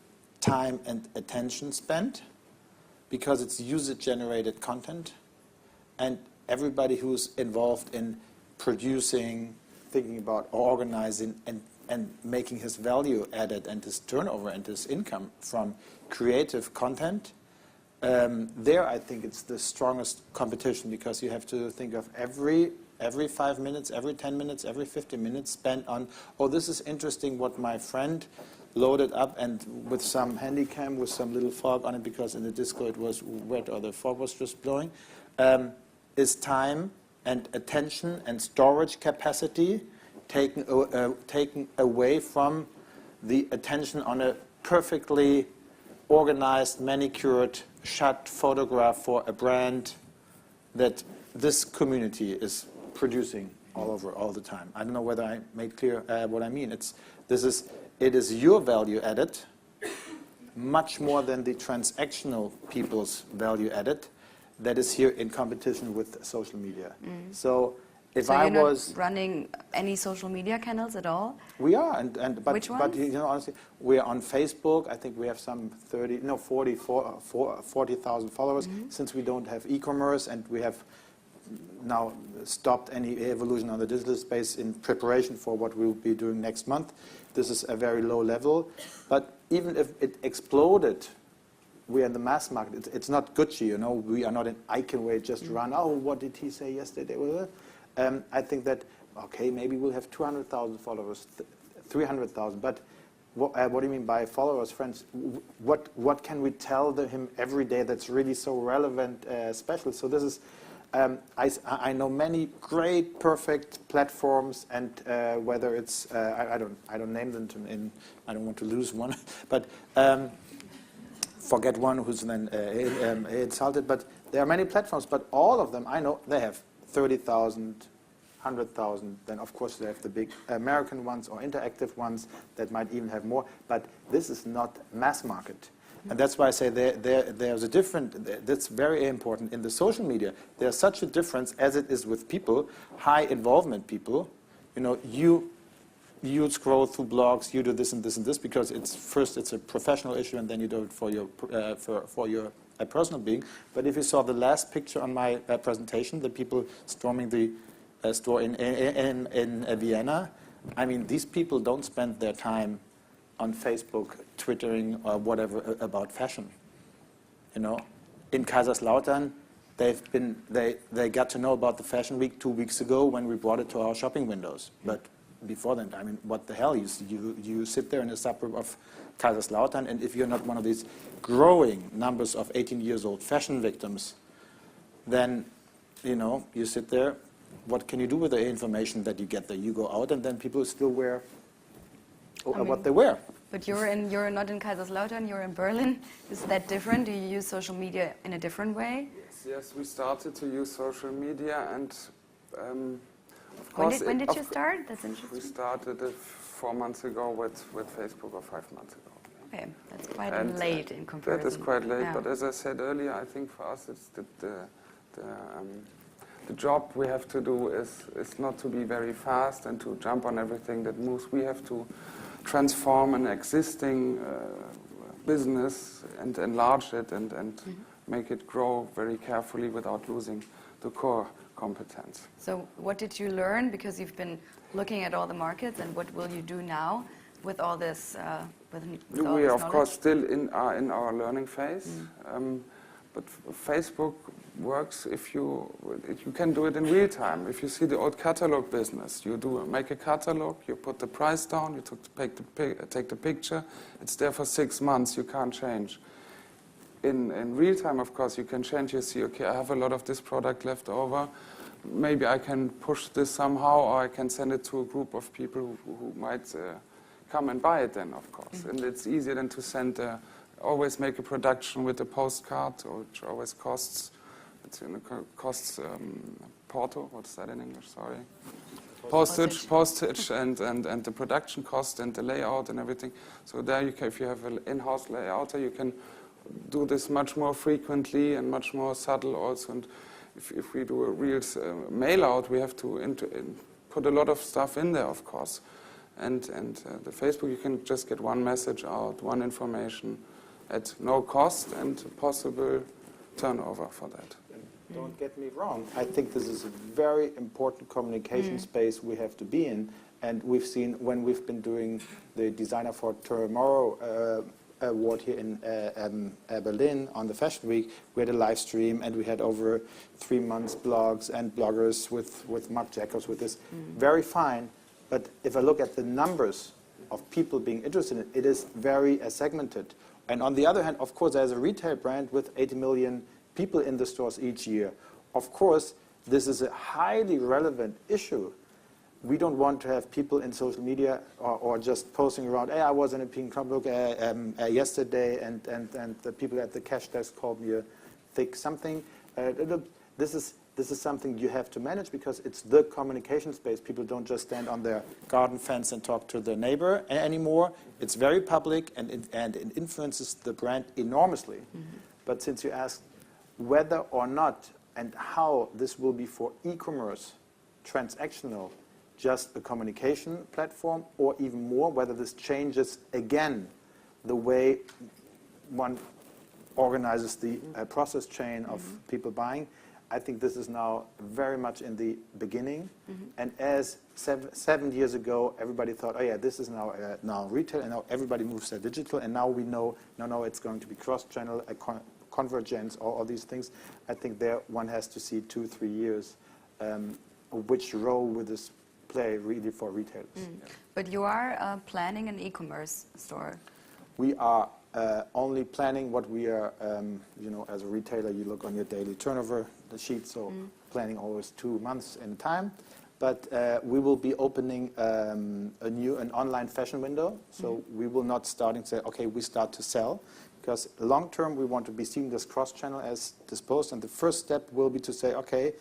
Speaker 2: time and attention spent, because it's user-generated content, and everybody who's involved in producing, thinking about organizing and making his value added and his turnover and his income from creative content, there I think it's the strongest competition, because you have to think of every 5 minutes, every 10 minutes, every 15 minutes spent on, oh, this is interesting what my friend loaded up, and with some handycam with some little fog on it, because in the disco it was wet or the fog was just blowing, is time and attention and storage capacity taken away from the attention on a perfectly organized, manicured, shot photograph for a brand that this community is producing all over all the time. I don't know whether I made clear what I mean. It is your value added much more than the transactional people's value added that is here in competition with social media. So if I was
Speaker 1: not running any social media channels at all?
Speaker 2: We are, but
Speaker 1: Which ones?
Speaker 2: But you know, honestly, we are on Facebook. I think we have some 40,000 followers. Since we don't have e-commerce, and we have now stopped any evolution on the digital space in preparation for what we'll be doing next month. This is a very low level. But even if it exploded, we are in the mass market. It's not Gucci, you know. We are not in Icon where it just run, oh, what did he say yesterday? I think that, okay, maybe we'll have 200,000 followers, 300,000. But what do you mean by followers, friends? What can we tell him every day that's really so relevant, special? So this is, I know many great, perfect platforms, and whether it's I don't name them. I don't want to lose one, but forget one who's then insulted. But there are many platforms, but all of them I know they have 30,000, 100,000. Then of course they have the big American ones or interactive ones that might even have more. But this is not mass market. And that's why I say there's a different, that's very important. In the social media, there's such a difference as it is with people, high involvement people. You know, you scroll through blogs, you do this and this and this, because it's a professional issue, and then you do it for your personal being. But if you saw the last picture on my presentation, the people storming the store in Vienna, I mean, these people don't spend their time on Facebook, Twittering, or whatever about fashion. You know, in Kaiserslautern, they got to know about the Fashion Week 2 weeks ago when we brought it to our shopping windows. But before then, I mean, what the hell? You sit there in a suburb of Kaiserslautern, and if you're not one of these growing numbers of 18-year-old fashion victims, then, you know, you sit there. What can you do with the information that you get there? You go out, and then people still wear what they wear.
Speaker 1: But you're not in Kaiserslautern, you're in Berlin. Is that different? Do you use social media in a different way?
Speaker 3: Yes, we started to use social media, and of course...
Speaker 1: When did you start? That's interesting.
Speaker 3: We started 4 months ago with Facebook, or 5 months ago.
Speaker 1: Okay, that's quite
Speaker 3: And,
Speaker 1: late in comparison.
Speaker 3: That is quite late,
Speaker 1: Yeah.
Speaker 3: but as I said earlier, I think for us it's the job we have to do is not to be very fast and to jump on everything that moves. We have to transform an existing business and enlarge it and make it grow very carefully without losing the core competence.
Speaker 1: So what did you learn? Because you've been looking at all the markets, and what will you do now with all this? With all
Speaker 3: We
Speaker 1: this
Speaker 3: are, of
Speaker 1: knowledge?
Speaker 3: course, still in our learning phase. But Facebook works if you can do it in real time. If you see the old catalog business, you make a catalog, you put the price down, you take the picture, it's there for 6 months, you can't change. In real time, of course, you can change. You see, okay, I have a lot of this product left over. Maybe I can push this somehow, or I can send it to a group of people who might come and buy it then, of course. And it's easier than to send always make a production with a postcard, which always costs, porto, what's that in English, sorry? Postage and the production cost and the layout and everything. So there you can, if you have an in-house layouter, you can do this much more frequently and much more subtle also. And if we do a real mail out, we have to put a lot of stuff in there, of course. And the Facebook, you can just get one message out, one information at no cost and possible turnover for that.
Speaker 2: Don't get me wrong. I think this is a very important communication space we have to be in. And we've seen when we've been doing the Designer for Tomorrow award here in Berlin on the Fashion Week, we had a live stream and we had over 3 months blogs and bloggers with Marc Jacobs with this. Very fine. But if I look at the numbers of people being interested in it, it is very segmented. And on the other hand, of course, there's a retail brand with 80 million people in the stores each year. Of course, this is a highly relevant issue. We don't want to have people in social media or just posting around, hey, I was in a pink book yesterday and the people at the cash desk called me a thick something. This is something you have to manage because it's the communication space. People don't just stand on their garden fence and talk to their neighbor anymore. It's very public and it influences the brand enormously. But since you asked whether or not and how this will be for e-commerce, transactional, just a communication platform, or even more, whether this changes again the way one organizes the process chain of people buying, I think this is now very much in the beginning. And as 7 years ago, everybody thought, oh yeah, this is now retail, and now everybody moves to digital, and now we know, no, it's going to be cross-channel, convergence, all these things. I think there one has to see 2-3 years which role will this play really for retailers.
Speaker 1: But you are planning an e-commerce store.
Speaker 2: We are only planning what we are, as a retailer, you look on your daily turnover the sheet, so planning always 2 months in time. But we will be opening an online fashion window, so we will not starting to say, okay, we start to sell, because long term we want to be seeing this cross-channel as disposed, and the first step will be to say, okay,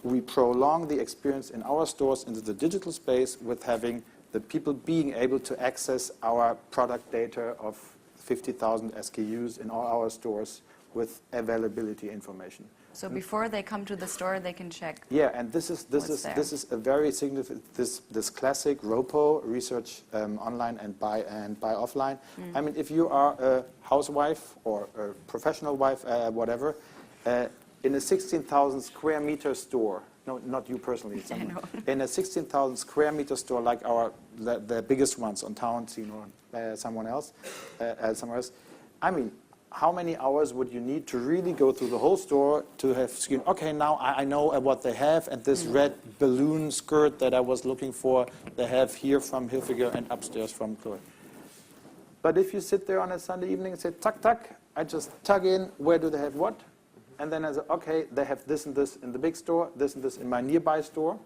Speaker 2: we prolong the experience in our stores into the digital space with having the people being able to access our product data of 50,000 SKUs in all our stores with availability information.
Speaker 1: So before they come to the store, they can check.
Speaker 2: Yeah, and this is a very significant this classic ROPO, research online and buy offline. I mean, if you are a housewife or a professional wife, whatever, in a 16,000 square meter store. No, not you personally. In a 16,000 square meter store like the biggest ones on town, somewhere else. I mean, how many hours would you need to really go through the whole store to have seen, okay, now I know what they have, and this red balloon skirt that I was looking for, they have here from Hilfiger and upstairs from Chloe. But if you sit there on a Sunday evening and say, tuck, tuck, I just tug in, where do they have what? And then I say, okay, they have this and this in the big store, this and this in my nearby store.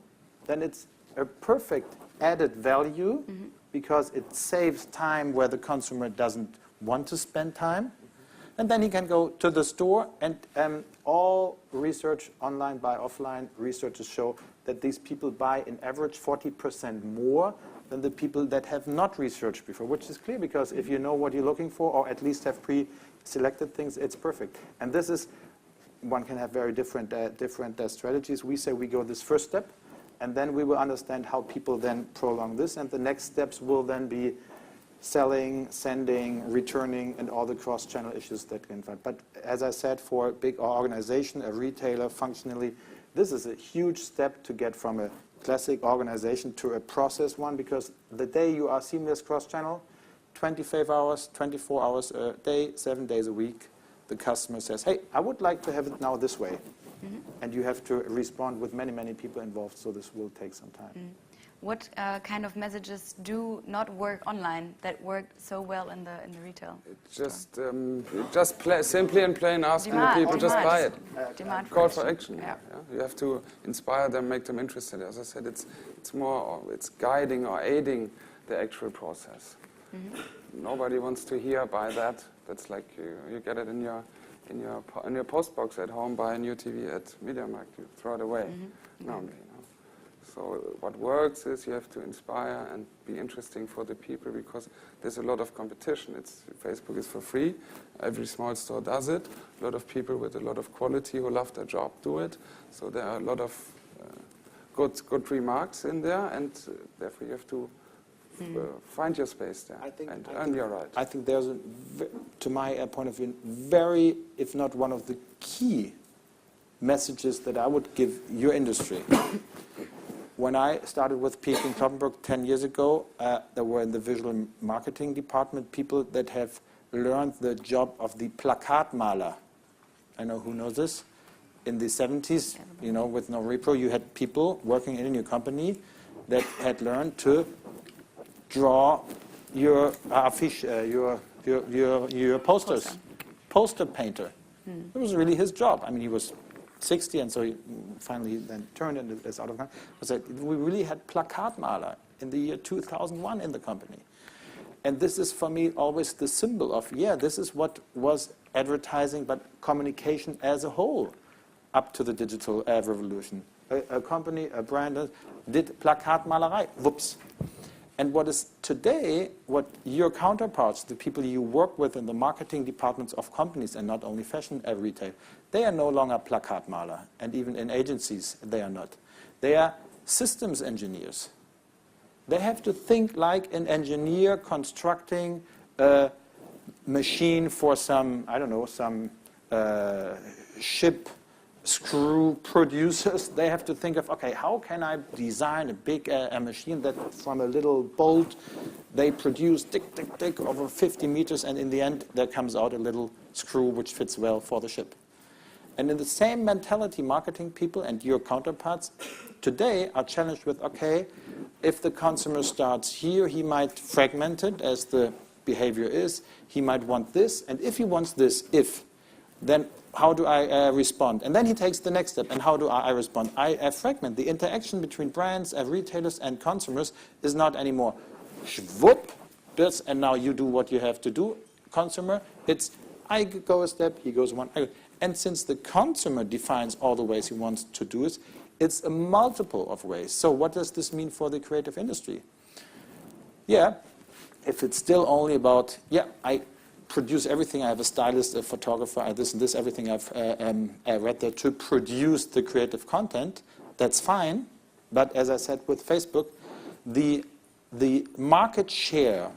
Speaker 2: Then it's a perfect added value because it saves time where the consumer doesn't want to spend time. And then he can go to the store, and all research, online, buy offline, researchers show that these people buy in average 40% more than the people that have not researched before, which is clear because if you know what you're looking for or at least have pre-selected things, it's perfect. And this is, one can have very different strategies. We say we go this first step, and then we will understand how people then prolong this, and the next steps will then be selling, sending, returning, and all the cross-channel issues that can find. But as I said, for a big organization, a retailer, functionally, this is a huge step to get from a classic organization to a process one, because the day you are seamless cross-channel, 25 hours, 24 hours a day, 7 days a week, the customer says, hey, I would like to have it now this way. Mm-hmm. And you have to respond with many, many people involved, so this will take some time.
Speaker 1: Mm. What kind of messages do not work online that work so well in the retail?
Speaker 3: Simply and plain asking the people, just buy it. Call for action. Yeah. Yeah. You have to inspire them, make them interested. As I said, it's guiding or aiding the actual process. Mm-hmm. Nobody wants to hear, buy that. That's like you get it in your post box at home, buy a new TV at MediaMarkt, you throw it away. Mm-hmm. Normally. So what works is you have to inspire and be interesting for the people, because there's a lot of competition. Facebook is for free. Every small store does it. A lot of people with a lot of quality who love their job do it. So there are a lot of good remarks in there, and therefore you have to find your space there and earn your right.
Speaker 2: I think there's, to my point of view, very, if not one of the key messages that I would give your industry. When I started with Peek in Kloppenburg 10 years ago, there were in the visual marketing department people that have learned the job of the Plakatmaler. I know who knows this. In the 70s, you know, with no repro, you had people working in your company that had learned to draw your affiche, your posters. Poster painter. It was really his job. I mean, he was 60, and so he finally then turned into this out of hand. We really had Plakatmaler in the year 2001 in the company. And this is, for me, always the symbol of, this is what was advertising, but communication as a whole up to the digital revolution. A company, a brand, did Plakatmalerei. Whoops. And what is today, what your counterparts, the people you work with in the marketing departments of companies, and not only fashion retail, they are no longer Plakatmaler, and even in agencies they are not. They are systems engineers. They have to think like an engineer constructing a machine for some, I don't know, some ship screw producers. They have to think of, okay, how can I design a big a machine that from a little bolt they produce tick over 50 meters, and in the end there comes out a little screw which fits well for the ship. And in the same mentality, marketing people and your counterparts today are challenged with, okay, if the consumer starts here, he might fragment it as the behavior is. He might want this, and if he wants this, then how do I respond? And then he takes the next step, and how do I respond? I fragment. The interaction between brands, retailers, and consumers is not anymore whoop, this, and now you do what you have to do, consumer. It's I go a step, he goes one. And since the consumer defines all the ways he wants to do it, it's a multiple of ways. So what does this mean for the creative industry? If it's still only about, I produce everything, I have a stylist, a photographer, this and this, everything I've read there to produce the creative content, that's fine. But as I said with Facebook, the market share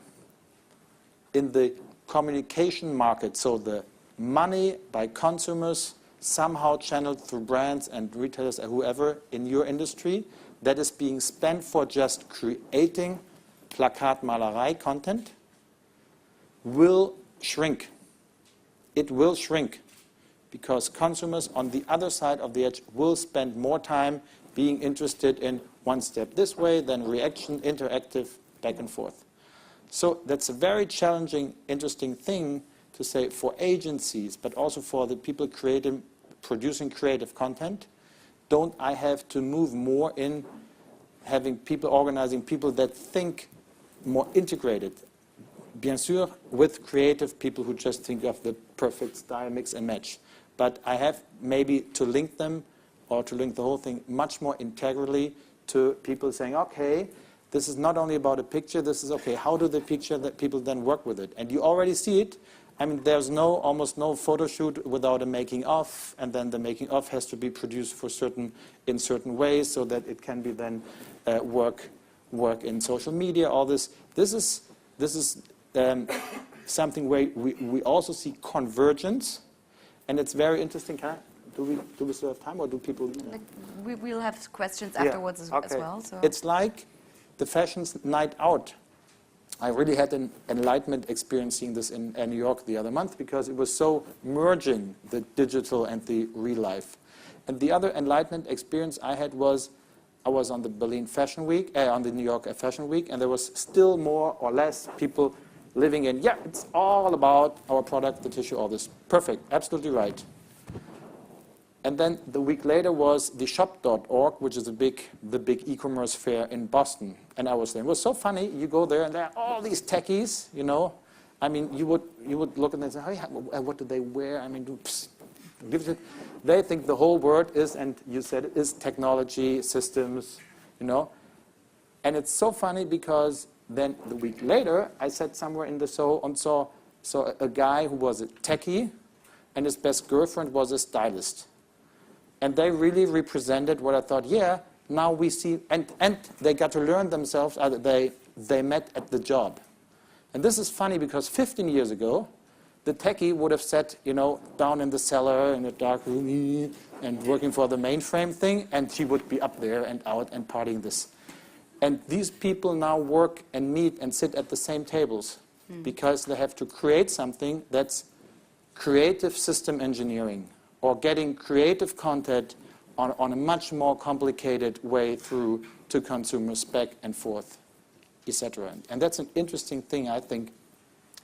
Speaker 2: in the communication market, so the money by consumers somehow channeled through brands and retailers or whoever in your industry that is being spent for just creating Plakatmalerei content will shrink. It will shrink because consumers on the other side of the edge will spend more time being interested in one step this way, then reaction, interactive, back and forth. So that's a very challenging, interesting thing to say for agencies, but also for the people producing creative content. Don't I have to move more in having people, organizing people that think more integrated? Bien sûr, with creative people who just think of the perfect style, mix and match. But I have maybe to link them, or to link the whole thing much more integrally to people saying, okay, this is not only about a picture, this is, okay, how do the picture that people then work with it? And you already see it. I mean, there's almost no photo shoot without a making of, and then the making of has to be produced in certain ways so that it can be then work in social media. All this is something where we also see convergence, and it's very interesting. Do we still have time, or do people?
Speaker 1: We'll have questions afterwards as well. So.
Speaker 2: It's like the fashion night out. I really had an enlightenment experience seeing this in New York the other month, because it was so merging the digital and the real life. And the other enlightenment experience I had was, I was on the Berlin Fashion Week, on the New York Fashion Week, and there was still more or less people living in, it's all about our product, the tissue, all this. Perfect, absolutely right. And then the week later was the shop.org, which is the big e-commerce fair in Boston. And I was there. It was so funny. You go there, and there are all these techies, you know. I mean, you would look at them and say, hey, what do they wear? I mean, they think the whole word is, and you said it, is technology, systems, you know. And it's so funny because then the week later, I sat somewhere in the show and saw a guy who was a techie, and his best girlfriend was a stylist. And they really represented what I thought, now we see, and they got to learn themselves, they met at the job. And this is funny because 15 years ago, the techie would have sat, down in the cellar in a dark room and working for the mainframe thing, and she would be up there and out and partying this. And these people now work and meet and sit at the same tables because they have to create something that's creative system engineering, or getting creative content on a much more complicated way through to consumers back and forth, etc. And that's an interesting thing, I think,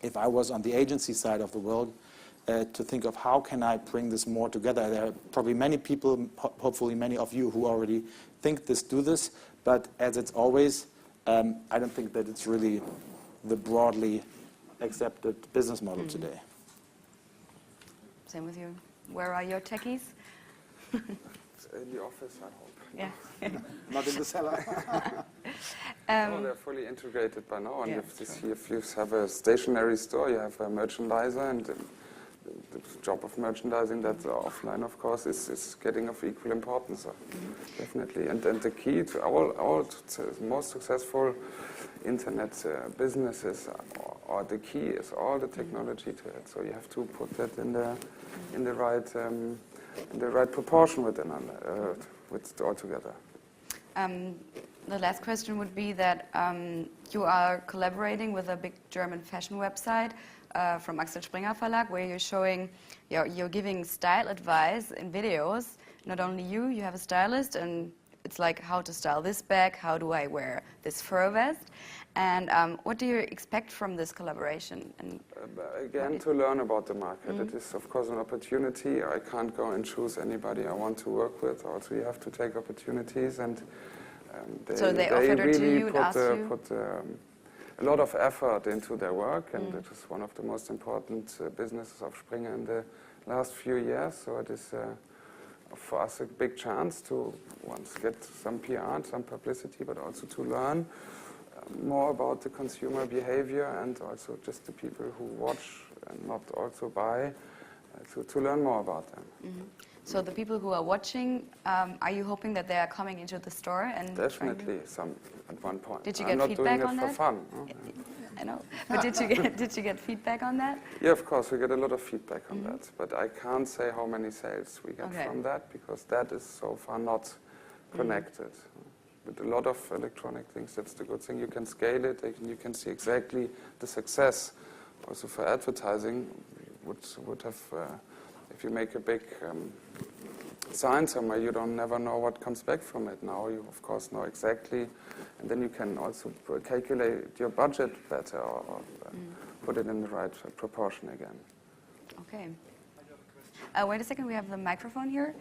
Speaker 2: if I was on the agency side of the world, to think of how can I bring this more together. There are probably many people, hopefully many of you, who already do this, but as it's always, I don't think that it's really the broadly accepted business model today.
Speaker 1: Same with you. Where are your techies?
Speaker 3: In the office, I hope.
Speaker 1: Yeah.
Speaker 2: Not in the cellar.
Speaker 3: No, they're fully integrated by now. And if you have a stationary store, you have a merchandiser, and the job of merchandising, that's offline, of course, is getting of equal importance. So definitely. And the key to all most successful internet businesses, or the key is all the technology to it. So you have to put that in the right proportion with all together.
Speaker 1: The last question would be that you are collaborating with a big German fashion website from Axel Springer Verlag, where you're showing, you're giving style advice in videos. Not only you have a stylist, and it's like how to style this bag, how do I wear this fur vest, and what do you expect from this collaboration? And
Speaker 3: again, to learn about the market. It is, of course, an opportunity. I can't go and choose anybody I want to work with. Also, you have to take opportunities, and
Speaker 1: they offered it to you and asked you?
Speaker 3: Put a lot of effort into their work, and it is one of the most important businesses of Springer in the last few years. So it is for us a big chance to once get some PR and some publicity, but also to learn more about the consumer behavior, and also just the people who watch and not also buy, to learn more about them.
Speaker 1: So the people who are watching, are you hoping that they are coming into the store? And
Speaker 3: definitely some at one point.
Speaker 1: Did you get feedback on that?
Speaker 3: I'm not doing it for fun.
Speaker 1: I know, but did you get feedback on that?
Speaker 3: Yeah, of course, we get a lot of feedback on that, but I can't say how many sales we get from that, because that is so far not connected. With a lot of electronic things, that's the good thing. You can scale it, and you can see exactly the success. Also for advertising, would have, if you make a big sign somewhere, you don't never know what comes back from it. Now you, of course, know exactly, and then you can also calculate your budget better, or put it in the right proportion again.
Speaker 1: Okay. Wait a second, we have the microphone here.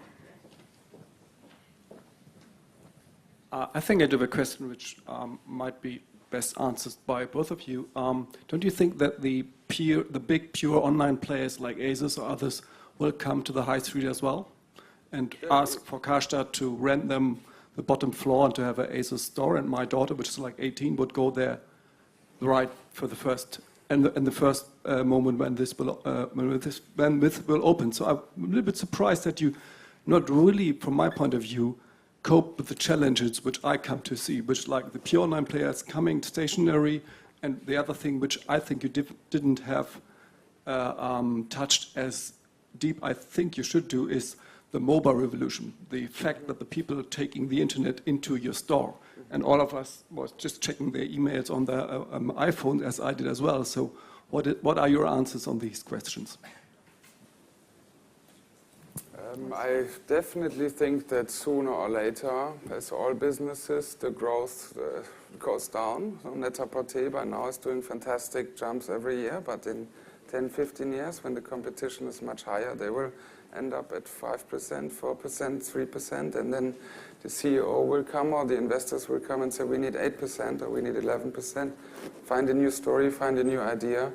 Speaker 4: I think I do have a question which might be best answered by both of you. Don't you think that the big pure online players like ASOS or others will come to the high street as well and ask for Karstadt to rent them the bottom floor and to have an ASOS store. And my daughter, which is like 18, would go there right for the first moment when this will open. So I'm a little bit surprised that you not really, from my point of view, cope with the challenges which I come to see, which like the pure online players coming stationary, and the other thing which I think you didn't have touched as deep, I think you should do, is the mobile revolution. The fact that the people are taking the internet into your store. And all of us was just checking their emails on their iPhone, as I did as well. So what are your answers on these questions?
Speaker 3: I definitely think that sooner or later, as all businesses, the growth goes down. So Net-a-Porter by now is doing fantastic jumps every year, but in 10, 15 years, when the competition is much higher, they will end up at 5%, 4%, 3%, and then the CEO will come or the investors will come and say, we need 8% or we need 11%. Find a new story, find a new idea.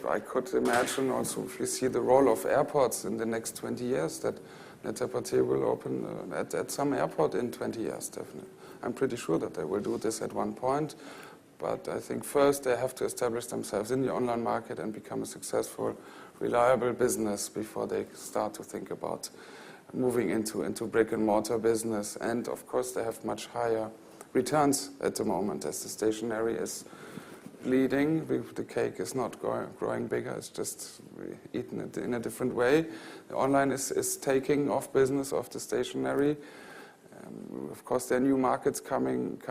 Speaker 3: I could imagine also, if you see the role of airports in the next 20 years, that Net-a-Porter will open at some airport in 20 years, definitely. I'm pretty sure that they will do this at one point. But I think first they have to establish themselves in the online market and become a successful, reliable business before they start to think about moving into brick and mortar business. And of course they have much higher returns at the moment as the stationery is bleeding. The cake is not growing bigger, it's just eaten in a different way. The online is taking off business of the stationery. Of course there are new markets coming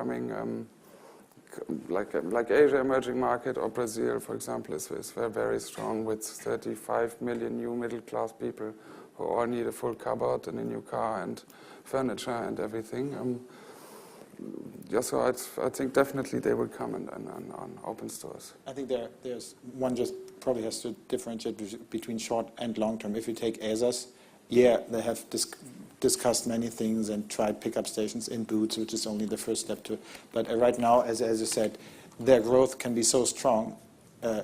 Speaker 3: like Asia emerging market or Brazil, for example, is very, very strong with 35 million new middle-class people who all need a full cupboard and a new car and furniture and everything. So I think definitely they will come and open stores.
Speaker 2: I think there's one just probably has to differentiate between short and long term. If you take ASOS, yeah, they have discussed many things and tried pickup stations in Boots, which is only the first step to. But right now, as you said, their growth can be so strong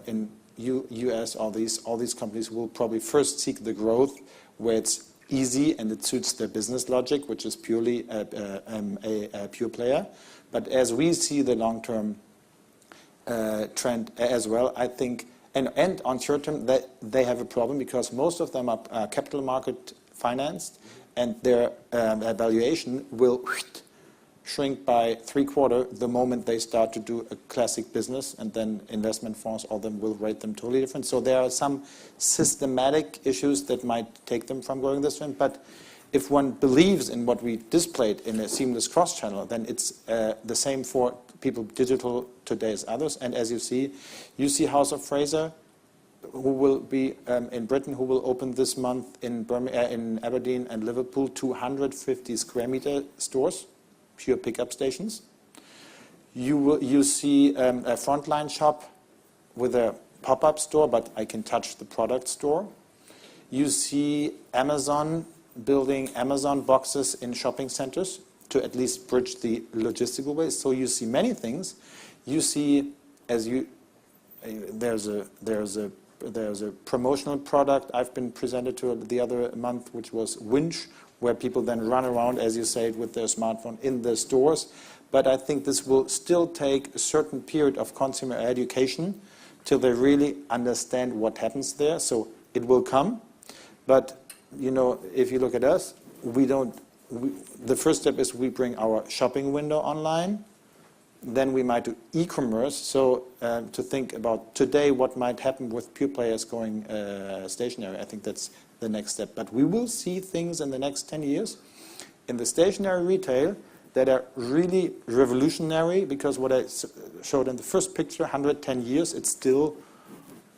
Speaker 2: in US. All these companies will probably first seek the growth where it's easy and it suits their business logic, which is purely a pure player. But as we see the long-term trend as well, I think, and on short term, they have a problem because most of them are capital market financed, and their valuation will shrink by 3/4 the moment they start to do a classic business, and then investment funds, all of them will rate them totally different. So there are some systematic issues that might take them from going this way. But if one believes in what we displayed in a seamless cross-channel, then it's the same for people digital today as others. And as you see House of Fraser, who will be in Britain, who will open this month in Aberdeen and Liverpool, 250 square meter stores, pure pickup stations. You see a Frontline shop with a pop-up store, but I can touch the product store. You see Amazon building Amazon boxes in shopping centers to at least bridge the logistical ways. So you see many things. You see, there's a promotional product I've been presented to the other month, which was Winch, where people then run around, as you say, with their smartphone in the stores. But I think this will still take a certain period of consumer education till they really understand what happens there. So it will come. But, if you look at us, the first step is we bring our shopping window online. Then we might do e-commerce. So to think about today what might happen with pure players going stationary, I think that's the next step. But we will see things in the next 10 years in the stationary retail that are really revolutionary, because what I showed in the first picture, 110 years, it's still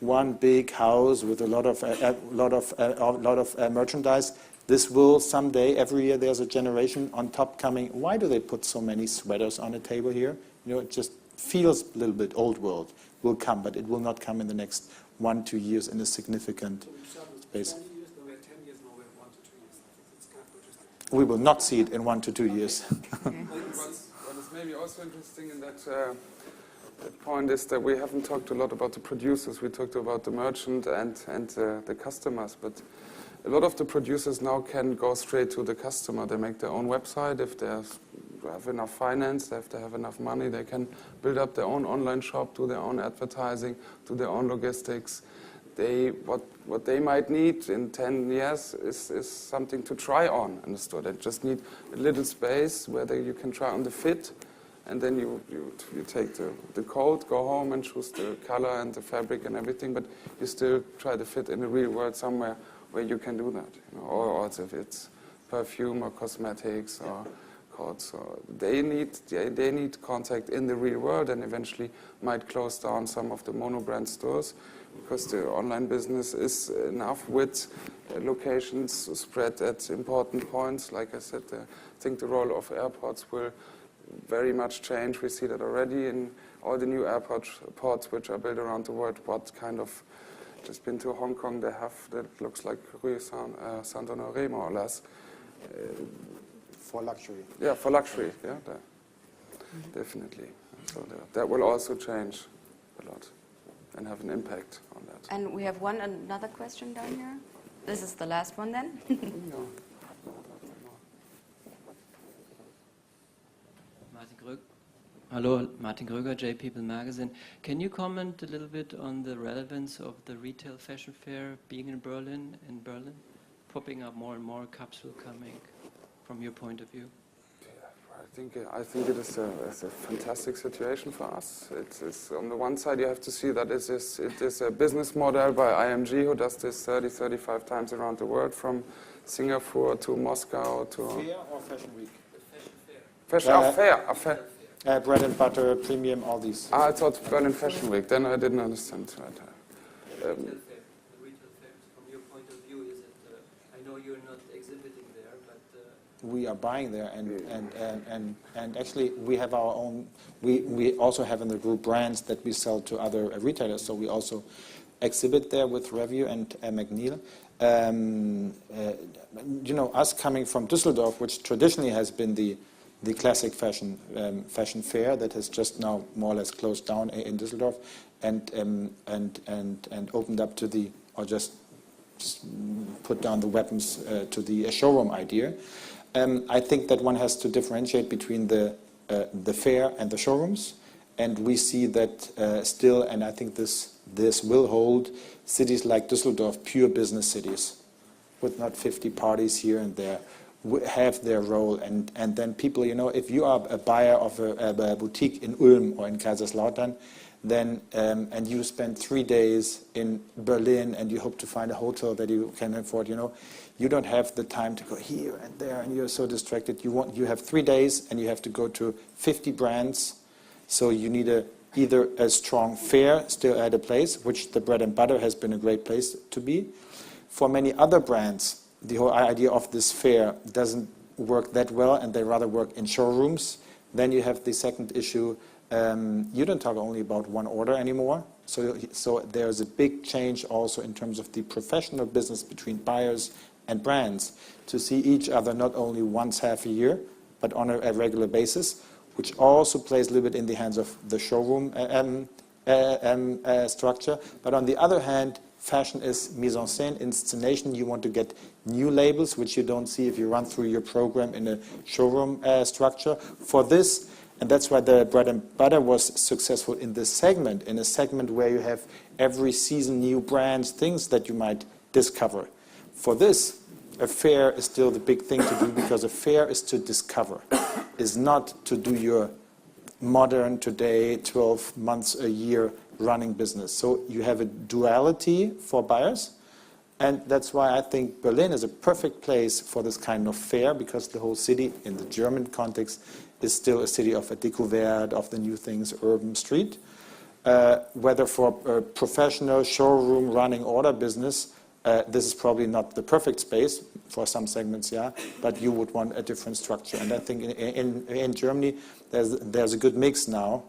Speaker 2: one big house with a lot of merchandise. This will someday, every year there's a generation on top coming. Why do they put so many sweaters on a table here? It just feels a little bit old world. Will come, but it will not come in the next 1-2 years in a significant space. We will not see it in 1 to 2 years.
Speaker 3: What is maybe also interesting in that point is that we haven't talked a lot about the producers. We talked about the merchant and the customers, but a lot of the producers now can go straight to the customer. They make their own website. If they have enough finance, if they have enough money, they can build up their own online shop, do their own advertising, do their own logistics. What they might need in 10 years is something to try on in the store. They just need a little space where you can try on the fit, and then you take the coat, go home and choose the color and the fabric and everything, but you still try to fit in the real world somewhere where you can do that. Or if it's perfume or cosmetics or coats. So they need contact in the real world, and eventually might close down some of the monobrand stores, because the online business is enough with locations spread at important points. Like I said, I think the role of airports will very much change. We see that already in all the new airports which are built around the world. What kind of, just been to Hong Kong, they have that looks like Rue Saint-Honoré more or less.
Speaker 2: For luxury.
Speaker 3: Yeah, for luxury, yeah, definitely. So that will also change a lot and have an impact on that.
Speaker 1: And we have another question down here. This is the last one then.
Speaker 3: No.
Speaker 5: Hello, Martin Gröger, J People Magazine. Can you comment a little bit on the relevance of the retail fashion fair being in Berlin, popping up more and more, capsule coming, from your point of view?
Speaker 3: I think it is a fantastic situation for us. It's on the one side, you have to see that it is a business model by IMG, who does this 35 times around the world, from Singapore to Moscow to...
Speaker 2: Fair or Fashion Week?
Speaker 3: Fair.
Speaker 2: Bread and butter, premium, all these.
Speaker 3: I thought Berlin Fashion Week. Then I didn't understand. Right.
Speaker 5: The retail fairs, from your point of view, is it? I know you're not exhibiting there, but
Speaker 2: we are buying there, and actually we have our own. We also have in the group brands that we sell to other retailers. So we also exhibit there with Review and McNeil. Us coming from Düsseldorf, which traditionally has been the classic fashion fair that has just now more or less closed down in Düsseldorf, and opened up to just put down the weapons to the showroom idea. I think that one has to differentiate between the fair and the showrooms, and we see that still, and I think this will hold, cities like Düsseldorf, pure business cities, with not 50 parties here and there, have their role, and then people, if you are a buyer of a boutique in Ulm or in Kaiserslautern, then and you spend 3 days in Berlin and you hope to find a hotel that you can afford, you don't have the time to go here and there, and you're so distracted. You have 3 days and you have to go to 50 brands, so you need either a strong fair still at a place, which the Bread and Butter has been a great place to be. For many other brands, the whole idea of this fair doesn't work that well, and they rather work in showrooms. Then you have the second issue. You don't talk only about one order anymore. So there's a big change also in terms of the professional business between buyers and brands to see each other not only once half a year, but on a regular basis, which also plays a little bit in the hands of the showroom structure. But on the other hand, fashion is mise en scène, inscenation. You want to get new labels, which you don't see if you run through your program in a showroom structure. For this, and that's why the Bread and Butter was successful in this segment, in a segment where you have every season new brands, things that you might discover. For this, a fair is still the big thing to do, because a fair is to discover, is not to do your modern today 12 months a year running business. So you have a duality for buyers, and that's why I think Berlin is a perfect place for this kind of fair, because the whole city in the German context is still a city of a découverte, of the new things, urban street. Whether for a professional showroom running order business, this is probably not the perfect space for some segments, yeah, but you would want a different structure. And I think in Germany there's a good mix now,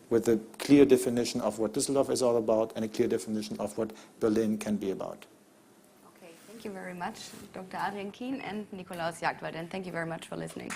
Speaker 2: with a clear definition of what Düsseldorf is all about and a clear definition of what Berlin can be about.
Speaker 1: Okay, thank you very much, Dr. Adrian Kien and Nikolaus Jagdwald, and thank you very much for listening.